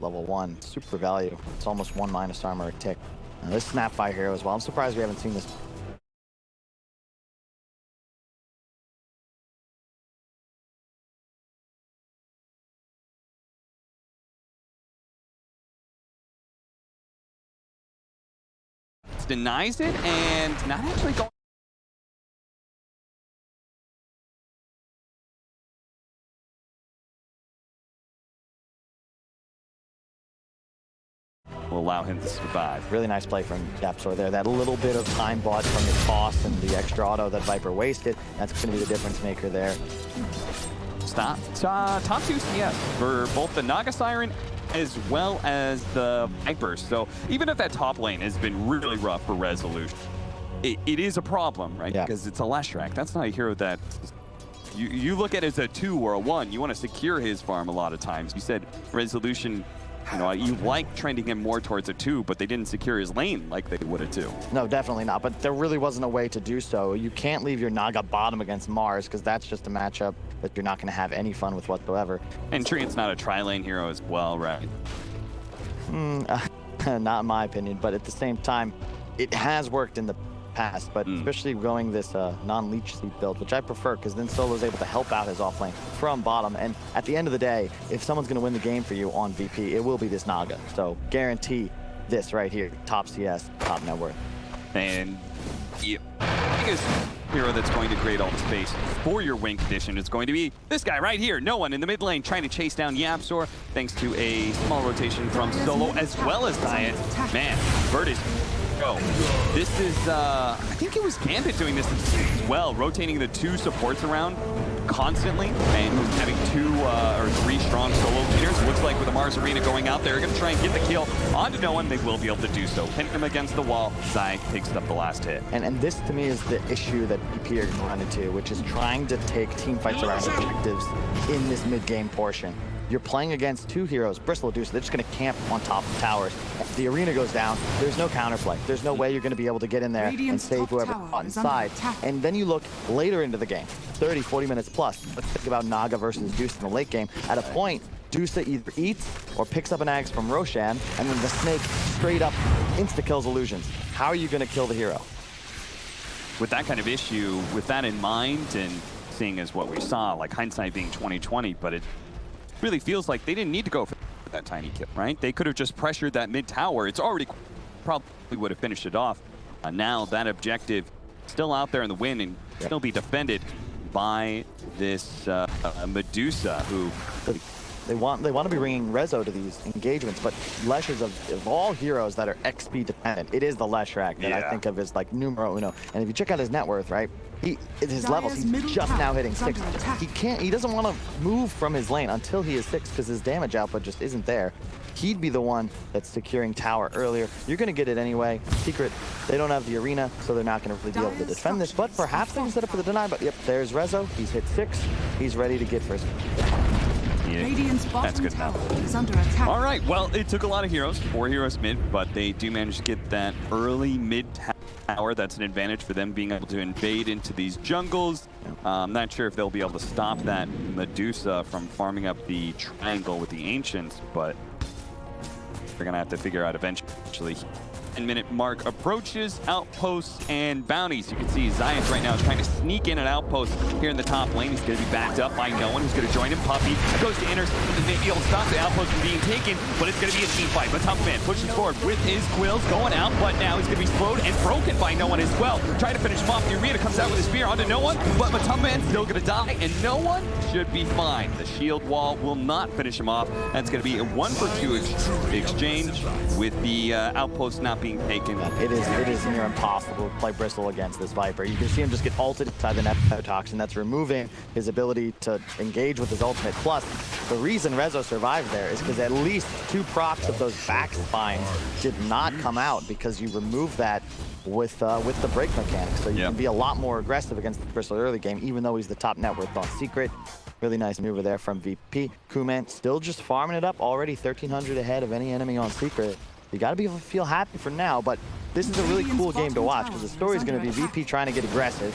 level 1. Super value. It's almost 1 minus armor a tick. This Snapfire hero as well. I'm surprised we haven't seen this. Denies it and not actually going. Will allow him to survive. Really nice play from Yapsor there. That little bit of time bought from the toss and the extra auto that Viper wasted, that's going to be the difference maker there. Top 2 CS for both the Naga Siren as well as the Viper. So even if that top lane has been really rough for Resolution, it is a problem, right? Yeah. Because it's a Leshrac. That's not a hero that you look at as a 2 or a 1. You want to secure his farm a lot of times. You said Resolution, you know, you like trending him more towards a 2, but they didn't secure his lane like they would a 2. No, definitely not. But there really wasn't a way to do so. You can't leave your Naga bottom against Mars because that's just a matchup that you're not going to have any fun with whatsoever. And Treant's not a tri-lane hero as well, right? Not in my opinion, but at the same time, it has worked in the past, but especially going this non-leech seed build, which I prefer because then Solo's able to help out his offlane from bottom. And at the end of the day, if someone's going to win the game for you on VP, it will be this Naga. So guarantee this right here, top CS, top net worth. And the biggest hero that's going to create all the space for your wing condition is going to be this guy right here. No one in the mid lane trying to chase down Yapsor, thanks to a small rotation from Solo as well as Diet. Man, Bird is go. This is, I think it was Gambit doing this as well, rotating the 2 supports around constantly and having 2 or 3 strong solo leaders. Looks like with the Mars Arena going out there, they're going to try and get the kill onto no one. They will be able to do so. Pinning him against the wall, Zai takes up the last hit. And this to me is the issue that VP are going to run into, which is trying to take team fights around objectives in this mid-game portion. You're playing against 2 heroes, Bristle and Deuce. They're just going to camp on top of towers. If the arena goes down, there's no counterplay. There's no way you're going to be able to get in there and save whoever caught inside. And then you look later into the game, 30, 40 minutes plus. Let's think about Naga versus Deuce in the late game. At a point, Deuce either eats or picks up an axe from Roshan, and then the snake straight up insta-kills illusions. How are you going to kill the hero? With that kind of issue, with that in mind, and seeing as what we saw, like hindsight being 20/20, but it really feels like they didn't need to go for that tiny kill, right? They could have just pressured that mid tower. It's already probably would have finished it off. Now that objective still out there in the wind and still be defended by this Medusa, who They want to be bringing Rezo to these engagements, but Lesh is of all heroes that are XP dependent. It is the Leshrac that I think of as like numero uno. And if you check out his net worth, right? His levels, he's just now hitting 6. He doesn't want to move from his lane until he is 6 because his damage output just isn't there. He'd be the one that's securing tower earlier. You're going to get it anyway. Secret, they don't have the arena, so they're not going to really be able to defend this. But perhaps they can set up for the deny. But yep, there's Rezo. He's hit 6. He's ready to get first. That's good enough. All right, well, it took a lot of heroes, 4 heroes mid, but they do manage to get that early mid tower. That's an advantage for them being able to invade into these jungles. I'm not sure if they'll be able to stop that Medusa from farming up the triangle with the Ancients, but they're going to have to figure out eventually. 10-minute mark approaches, outposts, and bounties. You can see Zions right now is trying to sneak in an outpost here in the top lane. He's going to be backed up by no one who's going to join him. Puppey goes to intercept, maybe he'll stop the outpost from being taken, but it's going to be a team fight. But Tough Man pushes forward with his quills going out, but now he's going to be slowed and broken by no one as well. Trying to finish him off. The arena comes out with his spear onto no one, but Tough Man's still going to die, and no one should be fine. The shield wall will not finish him off. That's going to be a 1-for-2 exchange with the outpost not being taken. It is near impossible to play Bristle against this Viper. You can see him just get ulted inside the Neptotoxin. That's removing his ability to engage with his ultimate. Plus, the reason Rezo survived there is because at least 2 procs of those back spines did not come out because you remove that with the break mechanic. So you can be a lot more aggressive against the Bristle early game, even though he's the top net worth on Secret. Really nice maneuver there from VP. Kuman still just farming it up, already 1,300 ahead of any enemy on Secret. You got to be able to feel happy for now, but this is a really cool game to watch because the story is going to be VP trying to get aggressive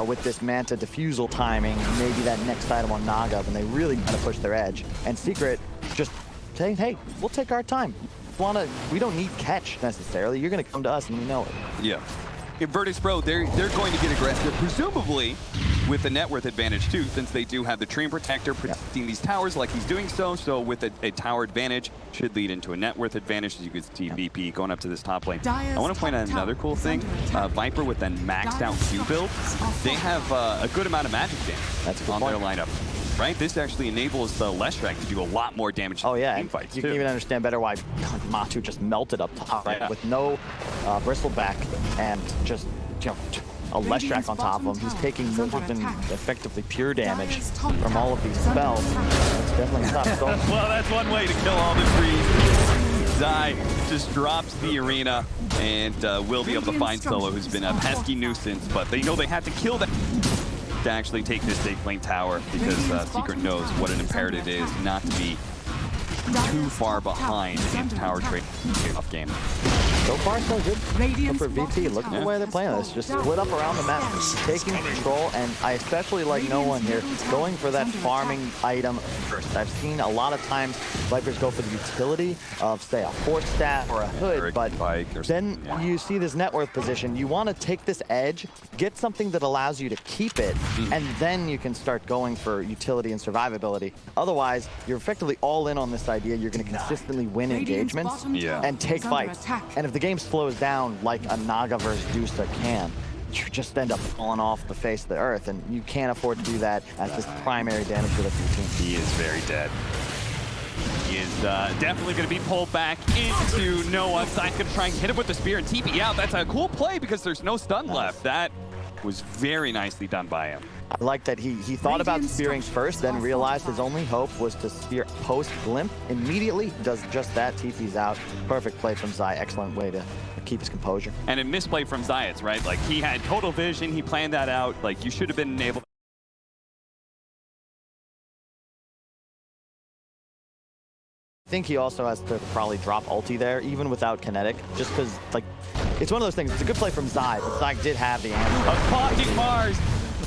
with this Manta diffusal timing, maybe that next item on Naga when they really kind of push their edge. And Secret just saying, hey, we'll take our time. We don't need catch necessarily. You're going to come to us and we know it. Yeah. In Virtus Pro, they're going to get aggressive, presumably with a net worth advantage too, since they do have the Treant Protector protecting these towers like he's doing so. So with a tower advantage, should lead into a net worth advantage, as you can see VP going up to this top lane. I want to point out another cool thing. Viper with that maxed out Q build, they have a good amount of magic damage on their lineup. Right, this actually enables the Leshrac to do a lot more damage to team fights. You can even understand better why Matu just melted up top, right? With no bristleback and just a Leshrac on top of him. He's taking more than effectively pure damage from all of these spells. That's definitely tough. Well, that's one way to kill all the trees. Zai just drops the arena and will be able to find Solo, who's been a pesky nuisance, but they know they have to kill that to actually take this safe lane tower, because Secret knows what an imperative it is not to be too far behind in tower trade off game. So far, so good for VP. Look at the way they're playing this. Just split up around the map, taking control, and I especially like no one here going for that farming item first. I've seen a lot of times Vipers go for the utility of, say, a horse staff or a hood, but then you see this net worth position. You want to take this edge, get something that allows you to keep it, and then you can start going for utility and survivability. Otherwise, you're effectively all in on this idea. You're going to consistently win engagements and take fights. And if the game slows down like a Naga versus Dusa can, you just end up falling off the face of the earth, and you can't afford to do that as this primary damage for the team. He is very dead. He is definitely going to be pulled back into Noah. Zai's going to try and hit him with the spear and TP out. That's a cool play because there's no stun left. That was very nicely done by him. I like that he thought about spearing first, then realized his only hope was to spear post-Glimp. Immediately does just that, TP's out. Perfect play from Zai, excellent way to keep his composure. And a misplay from Zayats, right? Like, he had total vision, he planned that out. Like, you should have been able. I think he also has to probably drop ulti there, even without kinetic, just because, like, it's one of those things. It's a good play from Zai, but Zai did have the answer. A Pocket Mars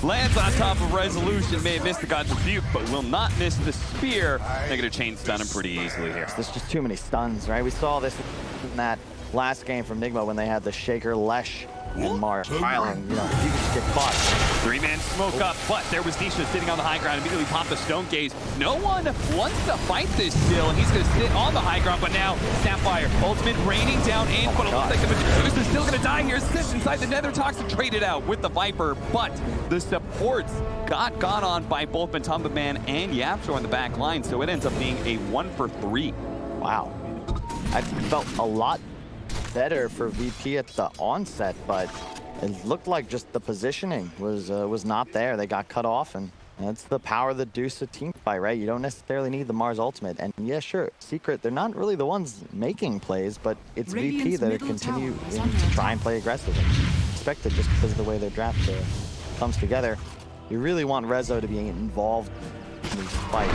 lands on top of Resolution, may have missed the God's Rebuke, but will not miss the spear. They're going to chain stun him pretty easily here. There's just too many stuns, right? We saw this in that last game from Nigma when they had the Shaker, Lesh, and Mars piling. You know, you can just get caught. Three-man smoke up, but there was Nisha sitting on the high ground, immediately popped the Stone Gaze. No one wants to fight this still, and he's going to sit on the high ground, but now Sapphire, ultimate raining down in, but it looks like the Medusa is still going to die here. Sits inside the Nether Toxin, traded out with the Viper, but the supports got on by both Matumba Man and Yapsor on the back line, so it ends up being a 1-for-3. Wow. I felt a lot better for VP at the onset, but it looked like just the positioning was not there. They got cut off, and that's the power of the Dusa team fight, right? You don't necessarily need the Mars ultimate. And yeah, sure, Secret, they're not really the ones making plays, but it's VP that continue to try and play aggressive. Expected just because of the way their draft comes together. You really want Rezo to be involved in these fights.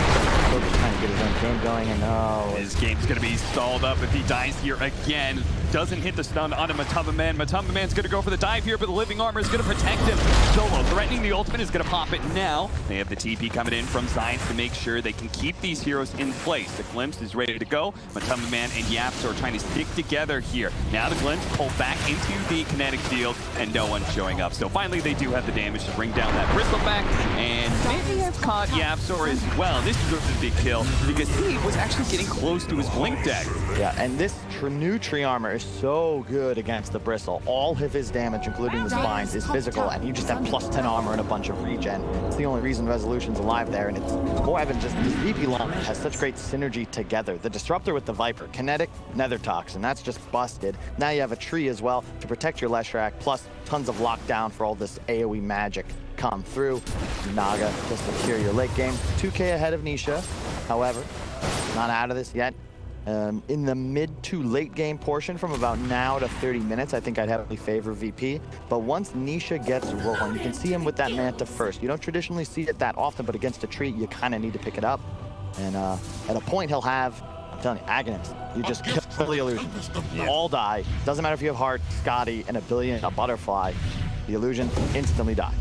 Still just trying to get his own game going, and his game's gonna be stalled up if he dies here again. Doesn't hit the stun onto Matumba Man. Matumba Man's gonna go for the dive here, but the living armor is gonna protect him. Solo threatening the ultimate is gonna pop it now. They have the TP coming in from Science to make sure they can keep these heroes in place. The Glimpse is ready to go. Matumba Man and Yaps are trying to stick together here. Now the Glimpse pulled back into the kinetic field, and no one's showing up. So finally they do have the damage to bring down that Bristleback, and maybe have caught Yapsor as well. This is a big kill because he was actually getting close to his blink deck. Yeah, and this new tree armor is so good against the Bristle. All of his damage, including the spines, is physical, and you just have +10 armor and a bunch of regen. It's the only reason Resolution's alive there, and it's more than just this VP long has such great synergy together. The Disruptor with the Viper, Kinetic, Nether Toxin, that's just busted. Now you have a tree as well to protect your Leshrac, plus tons of lockdown for all this AoE magic come through. Naga to secure your late game. 2K ahead of Nisha, however, not out of this yet. In the mid to late game portion, from about now to 30 minutes, I think I'd heavily favor VP. But once Nisha gets rolling, you can see him with that Manta first. You don't traditionally see it that often, but against a tree, you kind of need to pick it up. And at a point, he'll have, I'm telling you, Aghanim's. You just kill the illusion. All die. Doesn't matter if you have Heart, Scotty, and a Butterfly. The illusion instantly die.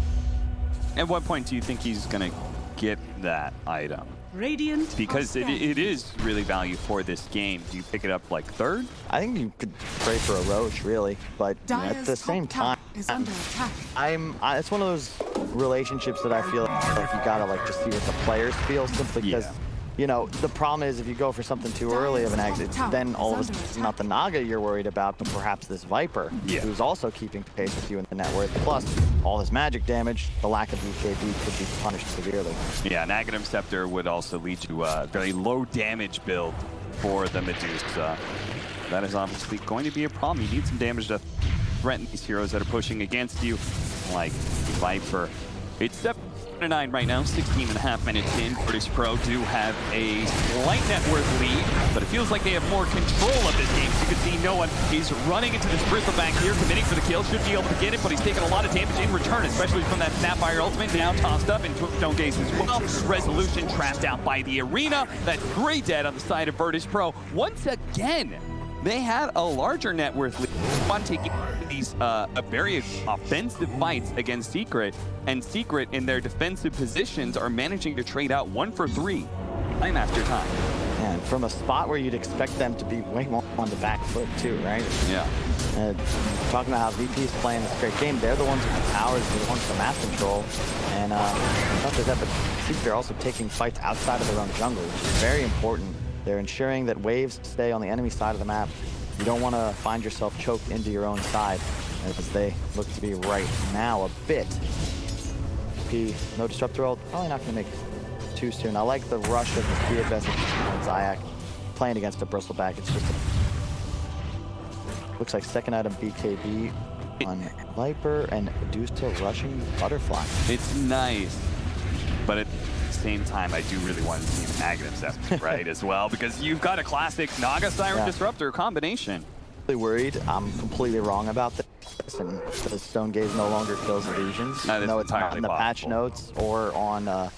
At what point do you think he's going to get that item? because it is really value for this game. Do you pick it up like third? I think you could pray for a Roche, really, but at the same time, it's one of those relationships that I feel like you gotta just see what the players feel, simply because. You know, the problem is if you go for something too early of an exit, then all of a sudden not the Naga you're worried about, but perhaps this Viper, who's also keeping pace with you in the net worth. Plus, all this magic damage, the lack of BKB could be punished severely. Yeah, Negative Scepter would also lead to a very low damage build for the Medusa. That is obviously going to be a problem. You need some damage to threaten these heroes that are pushing against you, like Viper. It's 7-9 right now, 16.5 minutes in. British Pro do have a slight net worth lead, but it feels like they have more control of this game. As you can see, Noah, he's running into this Bristleback here, committing for the kill, should be able to get it, but he's taking a lot of damage in return, especially from that Snapfire ultimate, now tossed up, and Stone Gaze as well. Resolution trapped out by the arena. That's Grey Dead on the side of Virtus Pro. Once again, they had a larger net worth lead on taking these very offensive fights against Secret, and Secret in their defensive positions are managing to trade out 1 for 3 time after time. And from a spot where you'd expect them to be way more on the back foot too, right? Yeah. Talking about how VP is playing this great game, they're the ones with the powers, they're the ones with the map control, and not just that, but Secret are also taking fights outside of their own jungle, which is very important. They're ensuring that waves stay on the enemy side of the map. You don't want to find yourself choked into your own side, as they look to be right now a bit. P, no disruptor ult, probably not going to make too soon. I like the rush of the Spirit Vessel on Zayak playing against a Bristleback. It's just looks like second item BKB on Viper and Medusa rushing Butterfly. It's nice, but at the same time, I do really want to see the Negative Scepter, right, as well, because you've got a classic Naga Siren Disruptor combination. Really worried. I'm completely wrong about this, and the Stone Gaze no longer kills illusions. No, it's not in the patch notes or on the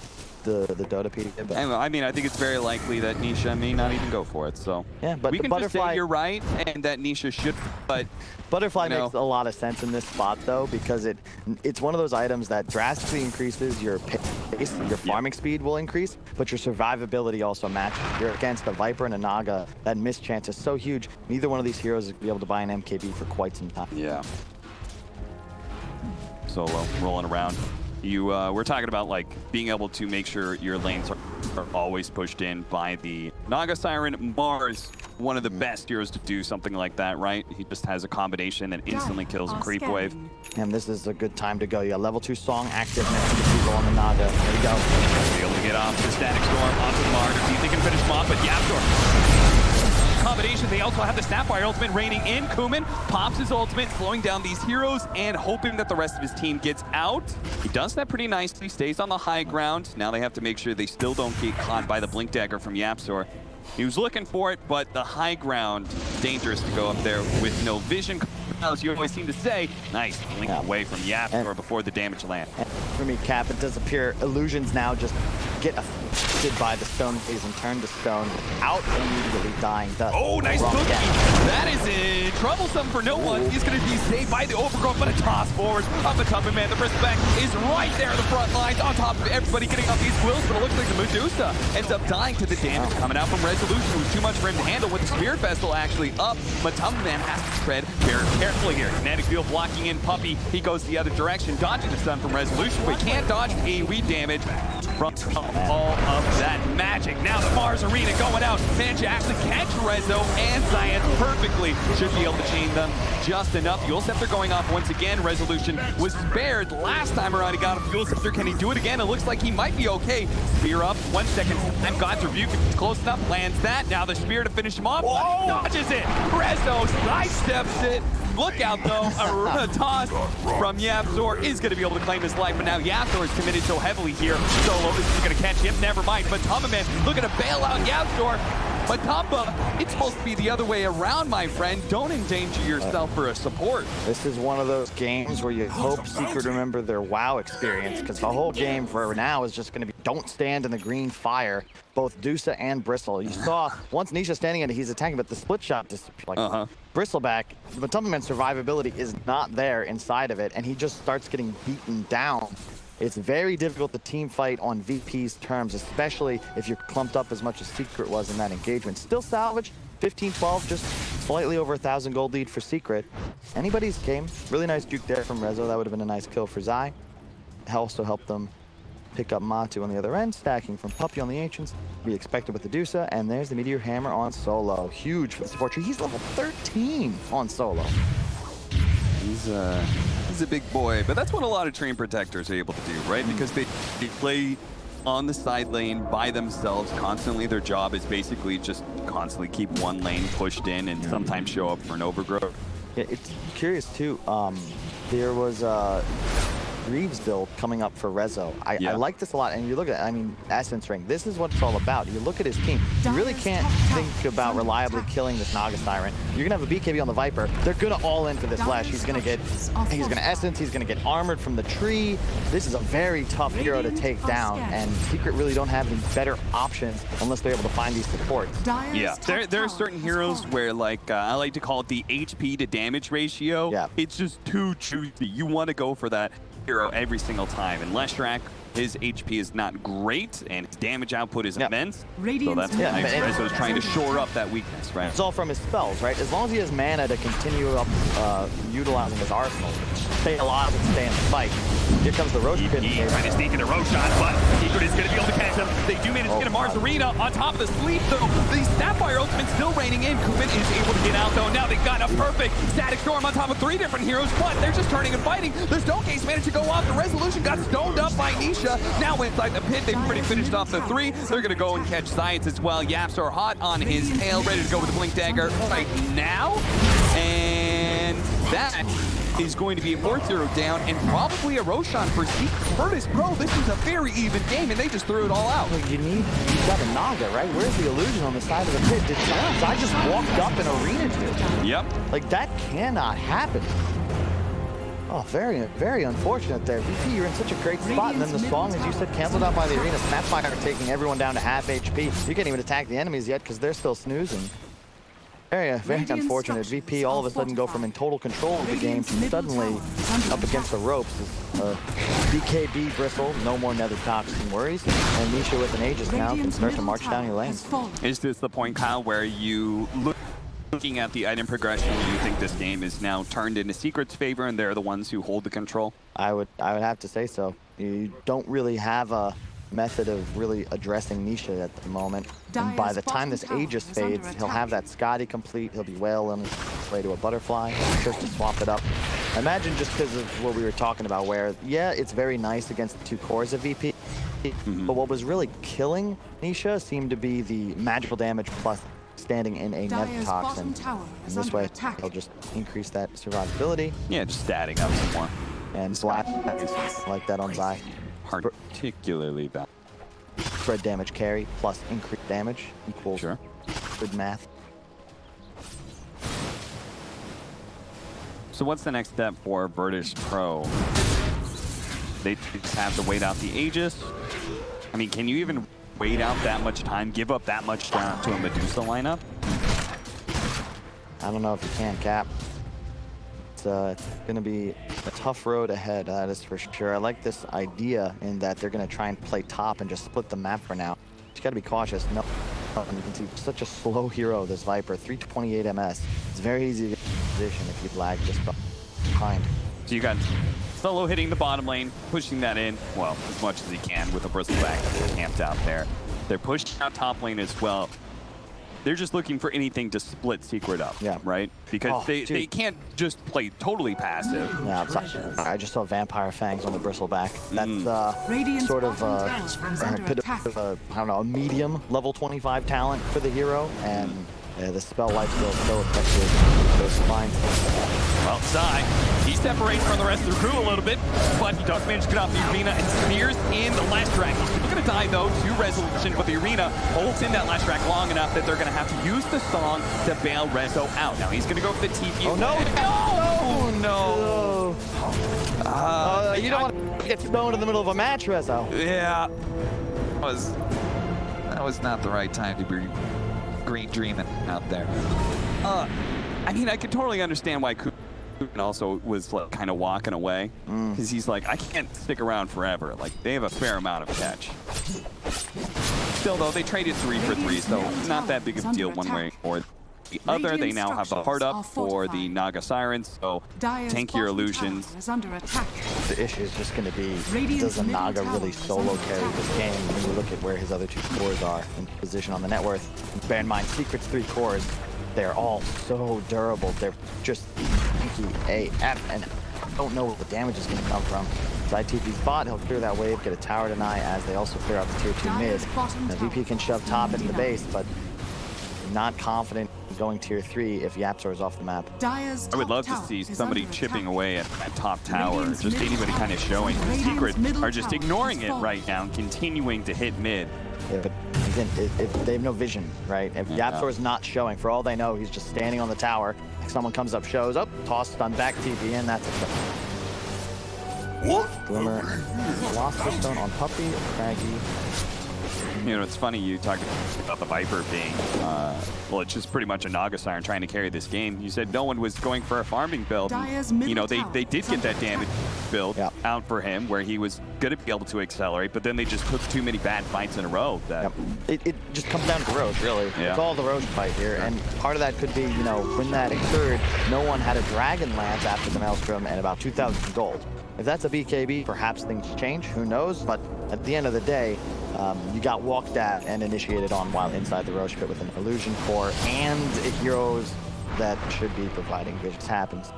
Dotapedia. But I mean, I think it's very likely that Nisha may not even go for it. So yeah, but we can just say you're right, and that Nisha should. But Butterfly makes a lot of sense in this spot, though, because it's one of those items that drastically increases your pace, your farming speed will increase, but your survivability also matches. You're against a Viper and a Naga. That missed chance is so huge. Neither one of these heroes will be able to buy an MKB for quite some time. Yeah. Solo rolling around. We're talking about like being able to make sure your lanes are always pushed in by the Naga Siren. Mars, one of the best heroes to do something like that, right? He just has a combination that instantly kills a creep wave. And this is a good time to go. You got level 2 Song active next to people on the Naga. There you go. Be able to get off the Static Storm onto the Mars. See if they can finish him off, but Yaptor. Combination, they also have the Snapfire ultimate raining in. Kuman pops his ultimate, slowing down these heroes and hoping that the rest of his team gets out. He does that pretty nicely, stays on the high ground. Now they have to make sure they still don't get caught by the Blink Dagger from Yapsor. He was looking for it, but the high ground, dangerous to go up there with no vision. As you always seem to say, nice, blink away from Yapsor before the damage lands. For me, Cap, it does appear illusions now just get affected by the Stone Gaze and turn to stone out immediately, dying. Oh, nice cookie. That is troublesome for no one. He's going to be saved by the overgrowth, but a toss forward of the Tumbling Man. The Bristleback is right there in the front lines on top of everybody getting off these quills, but it looks like the Medusa ends up dying to the damage coming out from Resolution. It was too much for him to handle with the Spirit Vessel actually up, but Tumbling Man has to tread very carefully here. Kinetic Field blocking in Puppey. He goes the other direction, dodging the stun from Resolution, but he can't dodge AoE damage from all of that magic. Now the Mars Arena going out. Managed to actually catch Rezo and Science perfectly. Should be able to chain them just enough. Fuel Scepter going off once again. Resolution was spared last time around. He got a Fuel Scepter. Can he do it again? It looks like he might be okay. Spear up. 1 second time. God's Rebuke. Close enough. Lands that. Now the Spear to finish him off. Whoa! Dodges it. Rezo sidesteps it. Look out, though. A toss from Yapsor is going to be able to claim his life, but now Yapsor is committed so heavily here. Solo is going to catch him. Never mind. But Tumbling Man looking to bail out Yapsor. But Tumba, it's supposed to be the other way around, my friend. Don't endanger yourself for a support. This is one of those games where you hope Secret remember their WoW experience, because the whole game for now is just going to be don't stand in the green fire, both Dusa and Bristle. You saw once Nisha standing in it, he's attacking, but the split shot just Bristleback, but Tumbling Man's survivability is not there inside of it, and he just starts getting beaten down It's very difficult to team fight on VP's terms, especially if you're clumped up as much as Secret was in that engagement. Still salvage, 15-12, just slightly over 1,000 gold lead for Secret. Anybody's game. Really nice juke there from Rezo. That would have been a nice kill for Zai. Also helped them pick up Matu on the other end, stacking from Puppy on the Ancients. Be expected with the Dusa, and there's the Meteor Hammer on solo. Huge for the support tree. He's level 13 on solo. He's a big boy, but that's what a lot of Train Protectors are able to do, right? Because they play on the side lane by themselves constantly. Their job is basically just constantly keep one lane pushed in and sometimes show up for an overgrowth. Yeah, it's curious too. There was Reeves build coming up for Rezo. I like this a lot, and you look at, I mean, Essence Ring. This is what it's all about. You look at his team. You really can't think about reliably killing this Naga Siren. You're gonna have a BKB on the Viper. They're gonna all in for this flash. He's gonna Essence. He's gonna get armored from the tree. This is a very tough hero to take down, and Secret really don't have any better options unless they're able to find these supports. Yeah, there are certain heroes where, like, I like to call it the HP to damage ratio. Yeah. It's just too juicy. You want to go for that hero every single time. And Leshrac, his HP is not great, and his damage output is immense. So that's why Rezo is trying to shore up that weakness, right? It's all from his spells, right? As long as he has mana to continue up utilizing his arsenal, stay alive and stay in the fight. Here comes the Roshan. Trying to sneak into Roshan, but Secret is going to be able to catch him. They do manage to get a Mars Arena on top of the sleep, though. The Sapphire Ultimate still raining in. Kubin is able to get out, though. Now they've got a perfect Static Storm on top of 3 different heroes, but they're just turning and fighting. The Stone Case managed to go off. The Resolution got stoned up by Nisha. Now inside the pit, they've pretty finished off the 3. They're going to go and catch Science as well. Yaps are hot on his tail, ready to go with the Blink Dagger right now. And that is going to be a 4-0 down, and probably a Roshan for Virtus Pro. This was a very even game, and they just threw it all out. Well, you've got a Naga, right? Where's the illusion on the side of the pit? Did I just walked up an arena to? Yep. Like, that cannot happen. Oh, very, very unfortunate there. VP, you're in such a great spot, and then the song, as you said, canceled out by the arena. Snapfire taking everyone down to half HP. You can't even attack the enemies yet because they're still snoozing. Very unfortunate. VP all of a sudden go from in total control of the game to suddenly up against the ropes. BKB Bristle, no more Nether Toxin worries. And Nisha with an Aegis now can start to march down your lanes. Is this the point, Kyle, where you looking at the item progression, you think this game is now turned into Secret's favor and they're the ones who hold the control? I would have to say so. You don't really have a method of really addressing Nisha at the moment. And by the time this Aegis fades, he'll have that Scotty complete. He'll be well on his way to a Butterfly, just to swap it up. Imagine just because of what we were talking about, where, yeah, it's very nice against the 2 cores of VP, but what was really killing Nisha seemed to be the magical damage plus standing in a Nether Toxin. And this way, he'll just increase that survivability. Yeah, just statting up some more. And Slash like that on Zai. Particularly bad. Spread damage carry plus increased damage equals good math. So what's the next step for Virtus Pro? They just have to wait out the Aegis. I mean, can you even wait out that much time, give up that much time to a Medusa lineup? I don't know if you can, Cap. It's going to be a tough road ahead, that is for sure. I like this idea in that they're going to try and play top and just split the map for now. You got to be cautious. No, and you can see such a slow hero, this Viper, 328 MS. It's very easy to get in position if you lag just behind. So you got Solo hitting the bottom lane, pushing that in, well, as much as he can with a Bristleback camped out there. They're pushing out top lane as well. They're just looking for anything to split Secret up, right? Because they can't just play totally passive. Yeah, I just saw Vampire Fangs on the Bristleback. That's sort of I don't know, a medium level 25 talent for the hero, and the spell life still so effective. Those spines. Well, Zai, he separates from the rest of the crew a little bit, but he does manage to get off the arena and spears in the last track. He's still going to die, though, to Resolution, but the arena holds in that last track long enough that they're going to have to use the song to bail Rezo out. Now, he's going to go for the TP. Oh, no! Oh, no! You don't want to get stoned in the middle of a match, Rezo. Yeah. That was not the right time to be green dreaming out there. I mean, I could totally understand why and also was like kind of walking away because he's like, I can't stick around forever. Like they have a fair amount of catch. Still though, they traded 3 for 3, so not that big of a deal one way or the other. They now have the heart up for the Naga Sirens, so tank your illusions. The issue is just going to be, does a Naga really solo carry this game when you look at where his other 2 cores are in position on the net worth? Bear in mind, Secret's 3 cores, they're all so durable. They're just tanky AF, and I don't know where the damage is going to come from. Side TP's bot, he'll clear that wave, get a tower deny as they also clear out the tier 2 mid. Now VP can shove top into the base, but not confident going tier 3 if Yapzor is off the map. I would love to see somebody chipping away at that top tower, just anybody kind of showing. The Secret are just ignoring it right now and continuing to hit mid. Yeah, but again, if they have no vision, right? If Yapzor is not showing, for all they know, he's just standing on the tower. If someone comes up, shows up, toss stun back TP in, that's it. Glimmer lost the stone on Puppy, Craggy. You know, it's funny you talked about the Viper being, well, it's just pretty much a Naga Siren trying to carry this game. You said no one was going for a farming build. You know, they did get that damage build out for him where he was going to be able to accelerate, but then they just took too many bad fights in a row. That it just comes down to Roche, really. Yeah. It's all the Roche fight here, and part of that could be, you know, when that occurred, no one had a Dragon Lance after the Maelstrom and about 2,000 gold. If that's a BKB, perhaps things change, who knows? But at the end of the day, you got walked at and initiated on while inside the Roche pit with an illusion core and heroes that should be providing visions happens.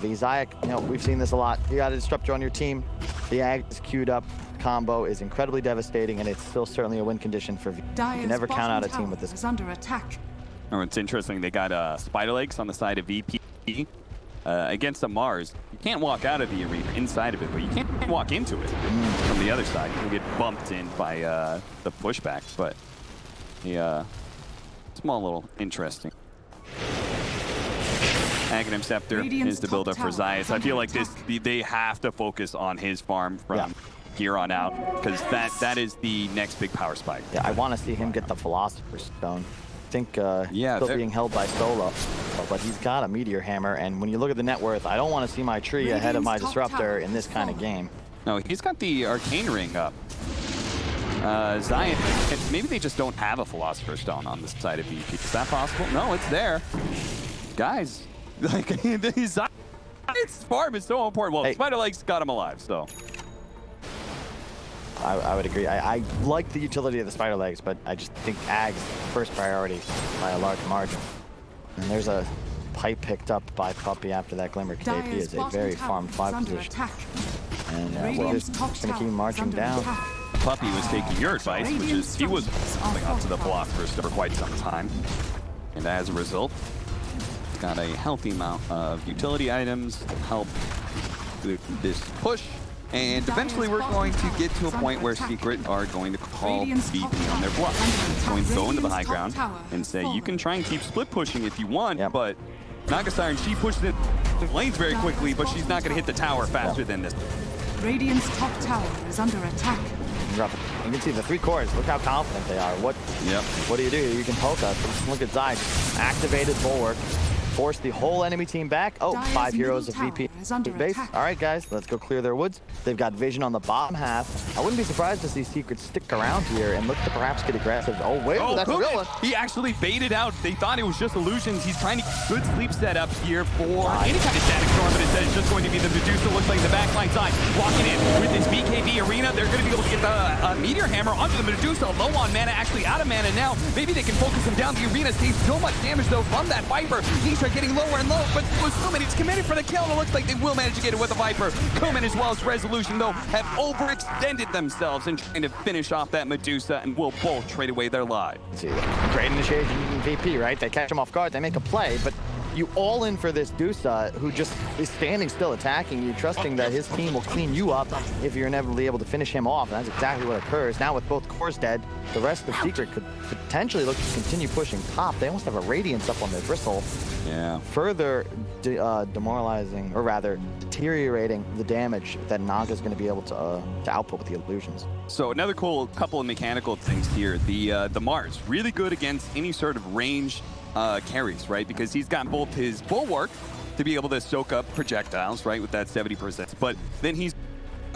Isaac, you know, we've seen this a lot. You got a disruptor on your team. The Ag is queued up. Combo is incredibly devastating, and it's still certainly a win condition for V. You can never count out a team with this. Is under attack. Oh, it's interesting. They got Spider Legs on the side of VP. Against a Mars, you can't walk out of the arena inside of it, but you can't walk into it from the other side. You can get bumped in by the pushback, but the small little interesting. Aghanim Scepter is the build-up for Zayas. I feel like they have to focus on his farm from here on out, because that is the next big power spike. Yeah, I want to see him get the Philosopher's Stone. I think still being held by Solo, but he's got a Meteor Hammer, and when you look at the net worth, I don't want to see my tree ahead of my Disruptor in this kind of game. No, he's got the Arcane Ring up. Zion, maybe they just don't have a Philosopher's Stone on this side of VP. Is that possible? No, it's there. Guys, like, Zion's farm is so important. Well, Spider Legs got him alive, so. I would agree. I like the utility of the Spider Legs, but I just think Ag's first priority by a large margin. And there's a pipe picked up by Puppy after that Glimmer. KP is a very farmed 5 position. And we're just going to keep marching down. Puppy was taking your advice, which is he was holding up to the Philosopher's for quite some time. And as a result, it's got a healthy amount of utility items to help this push. And eventually we're going to get to a point where Secret are going to call VP on their bluff. Going to go into the high ground and say, you can try and keep split pushing if you want, but Naga Siren, she pushed it lanes very quickly, but she's not going to hit the tower faster than this. Radiant's top tower is under attack. You can see the 3 cores. Look how confident they are. What do? You can poke us. Look at Zai. Activated Bulwark. Force the whole enemy team back. Oh, 5 heroes of VP base. All right, guys, let's go clear their woods. They've got vision on the bottom half. I wouldn't be surprised to see Secret stick around here and look to perhaps get aggressive. Oh, wait, that's a real one. He actually baited out. They thought it was just illusions. He's trying to get good sleep set up here for any kind of static storm, but instead it's just going to be the Medusa. Looks like the backline side. Walking in with this BKB arena. They're going to be able to get the Meteor Hammer onto the Medusa. Low on mana, actually out of mana now. Maybe they can focus him down. The arena takes so much damage, though, from that Viper. Nisha getting lower and lower. But Kuman is committed for the kill, and it looks like they will manage to get it with a Viper. Kuman as well as Resolution, though, have overextended themselves in trying to finish off that Medusa, and will both trade away their lives. See, great initiation in VP, right? They catch him off guard, they make a play, but you all in for this Dusa, who just is standing still attacking you, trusting that his team will clean you up if you're inevitably able to finish him off, and that's exactly what occurs. Now with both cores dead, the rest of Secret could potentially look to continue pushing top. They almost have a Radiance up on their bristle. Yeah. Further demoralizing, or rather deteriorating the damage that Naga's going to be able to output with the illusions. So another cool couple of mechanical things here. The Mars, really good against any sort of range carries, right? Because he's got both his Bulwark to be able to soak up projectiles, right, with that 70%. But then he's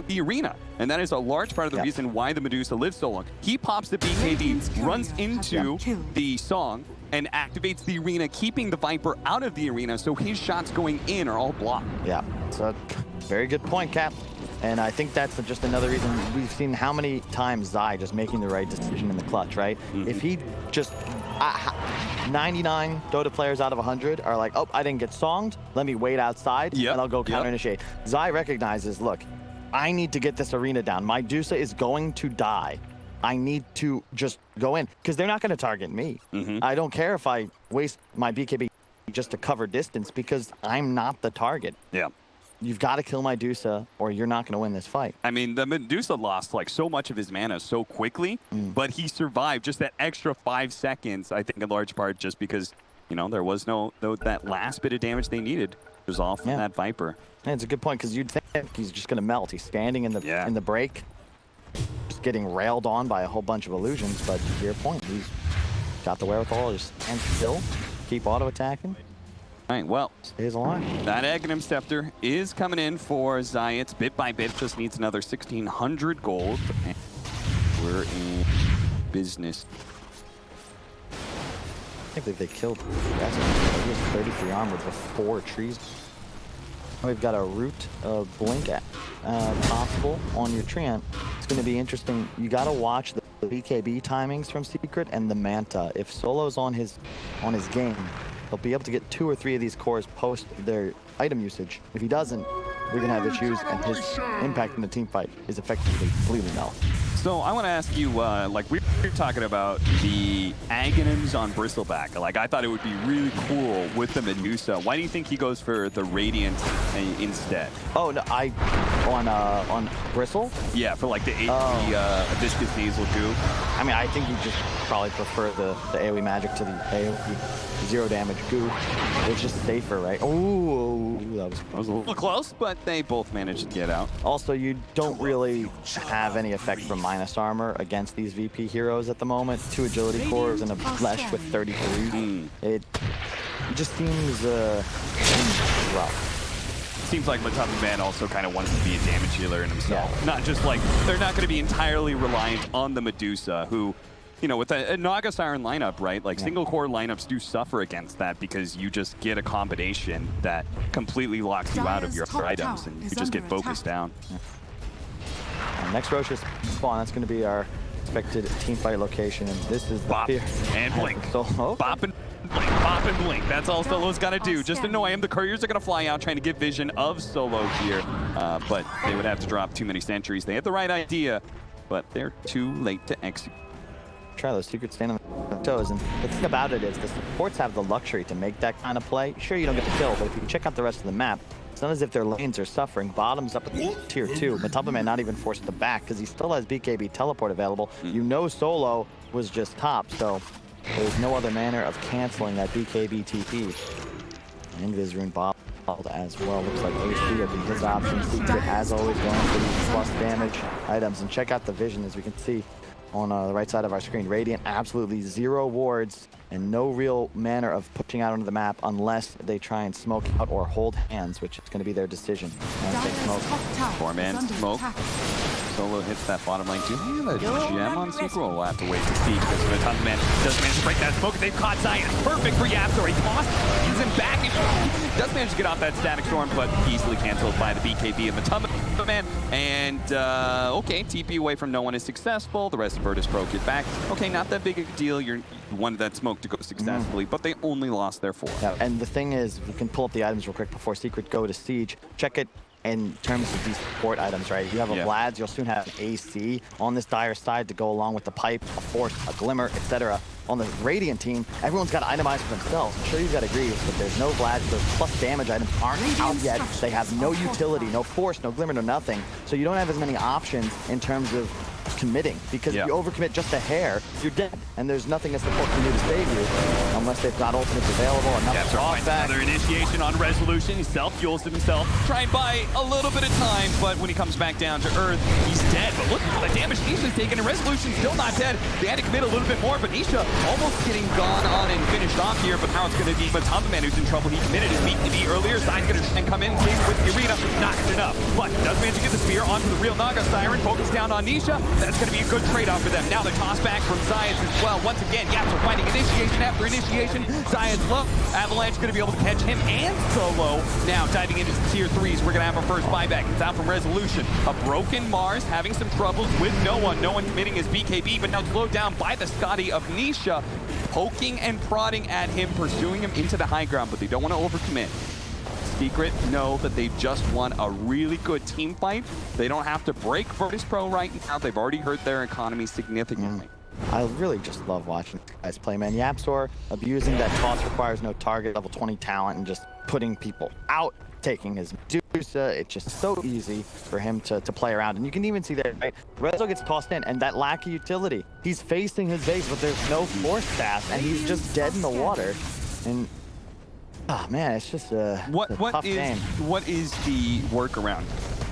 the arena, and that is a large part of the reason why the Medusa lives so long. He pops the BKB, runs into the song, and activates the arena, keeping the Viper out of the arena, so his shots going in are all blocked. Yeah, so very good point, Cap. And I think that's just another reason we've seen how many times Zai just making the right decision in the clutch, right? If he just, 99 Dota players out of 100 are like, oh, I didn't get songed, let me wait outside, and I'll go counter-initiate. Zai recognizes, look, I need to get this arena down. My Medusa is going to die. I need to just go in, because they're not going to target me. I don't care if I waste my BKB just to cover distance, because I'm not the target. Yeah. You've got to kill my Medusa, or you're not going to win this fight. I mean, the Medusa lost like so much of his mana so quickly, but he survived just that extra 5 seconds, I think in large part just because, you know, there was that last bit of damage they needed. It was all from that Viper. Yeah, it's a good point, because you'd think he's just going to melt. He's standing in the break, just getting railed on by a whole bunch of illusions, but to your point, he's got the wherewithal to just stand still, keep auto-attacking. All right, well, stays alive. That Aghanim Scepter is coming in for Zayats bit by bit. Just needs another 1,600 gold. And we're in business. I think they killed that's he has 33 armor with 4 trees. We've got a root blink possible on your Treant. It's going to be interesting. You got to watch the BKB timings from Secret and the Manta. If Solo's on his game, he'll be able to get 2 or 3 of these cores post their item usage. If he doesn't, we're going to have issues, and his impact in the team fight is effectively completely null. So I want to ask you, like we were talking about the Aghanims on Bristleback. Like I thought it would be really cool with the Medusa. Why do you think he goes for the Radiant instead? Oh, no, on Bristle? Yeah, for like the Viscous Nasal Goo. I mean, I think you just probably prefer the AoE magic to the AoE 0 damage goo. It's just safer, right? Ooh, that was a little close, but they both managed to get out. Also, you don't really have any effect from minus armor against these VP heroes at the moment. 2 agility cores and a flesh with 33. It just seems rough. Seems like Matami Man also kind of wants to be a damage healer in himself. Not just like, they're not going to be entirely reliant on the Medusa, who, you know, with a Naga Siren lineup, right? Like single core lineups do suffer against that because you just get a combination that completely locks you out of your items and you just get focused down. Next Rosh's spawn, that's going to be our expected teamfight location, and this is the Bop and blink. Bop and blink, bop and blink. That's all Solo's got to do. Just annoy him. The couriers are going to fly out trying to get vision of Solo here, but they would have to drop too many sentries. They had the right idea, but they're too late to execute. Try those secrets stand on the toes, and the thing about it is the supports have the luxury to make that kind of play. Sure, you don't get the kill, but if you check out the rest of the map, it's not as if their lanes are suffering. Bottoms up at tier 2. Matubba not even forced to back because he still has BKB teleport available. You know Solo was just top, so there's no other manner of canceling that BKB TP. And Vizrune bottled as well. Looks like AC will be his option. Secret, as always, going for these plus damage items. And check out the vision, as we can see on the right side of our screen. Radiant, absolutely 0 wards and no real manner of pushing out onto the map unless they try and smoke out or hold hands, which is going to be their decision. Smoke. 4-man smoke. Solo hits that bottom lane too. They have a gem on Secret. We'll have to wait to see because Matubba does manage to break that smoke. They've caught Zion. Perfect for Yapzor. He tossed. He's in back. He does manage to get off that static storm, but easily canceled by the BKB of Matubba. And okay, TP away from no one is successful. The rest of Virtus Pro get back. Okay, not that big a deal. You're one that smoke to go successfully, but they only lost their 4. Yeah, and the thing is, we can pull up the items real quick before Secret go to Siege. Check it in terms of these support items, right? You have a Vlad's, you'll soon have an AC on this Dire side to go along with the pipe, a Force, a Glimmer, etc. On the Radiant team, everyone's got to itemize for themselves. I'm sure you've got to agree, but there's no Vlad's. Those plus damage items aren't out yet. They have no utility, no Force, no Glimmer, no nothing. So you don't have as many options in terms of committing, because if you overcommit just a hair, you're dead, and there's nothing a support can do to save you unless they've got ultimates available. Another initiation on Resolution. He self-fuels himself, trying to buy a little bit of time, but when he comes back down to Earth, he's dead. But look at all the damage Nisha's taken, and Resolution's still not dead. They had to commit a little bit more, but Nisha almost getting gone on and finished off here, but now it's going to be Matamaman who's in trouble. He committed his BKB earlier. Zion's going to come in and save with the arena. Not good enough, but does manage to get the spear onto the real Naga Siren. Focus down on Nisha. That's going to be a good trade-off for them. Now the toss back from Zion's as well. Once again, Yaps are finding initiation after initiation. Zion's low. Avalanche going to be able to catch him and Solo. Now diving into the tier 3s, we're going to have our first buyback. It's out from Resolution. A broken Mars having some troubles with no one. No one committing his BKB, but now slowed down by the Scotty of Nisha. Poking and prodding at him, pursuing him into the high ground, but they don't want to overcommit. Secret know that they just won a really good team fight. They don't have to break Virtus Pro right now. They've already hurt their economy significantly. I really just love watching guys play, man. Yapzor abusing that toss requires no target, level 20 talent, and just putting people out, taking his Medusa. It's just so easy for him to play around. And you can even see there, right? Rezo gets tossed in, and that lack of utility. He's facing his base, but there's no force staff, and he's just dead in the water. And oh man, it's just a tough game. What is the workaround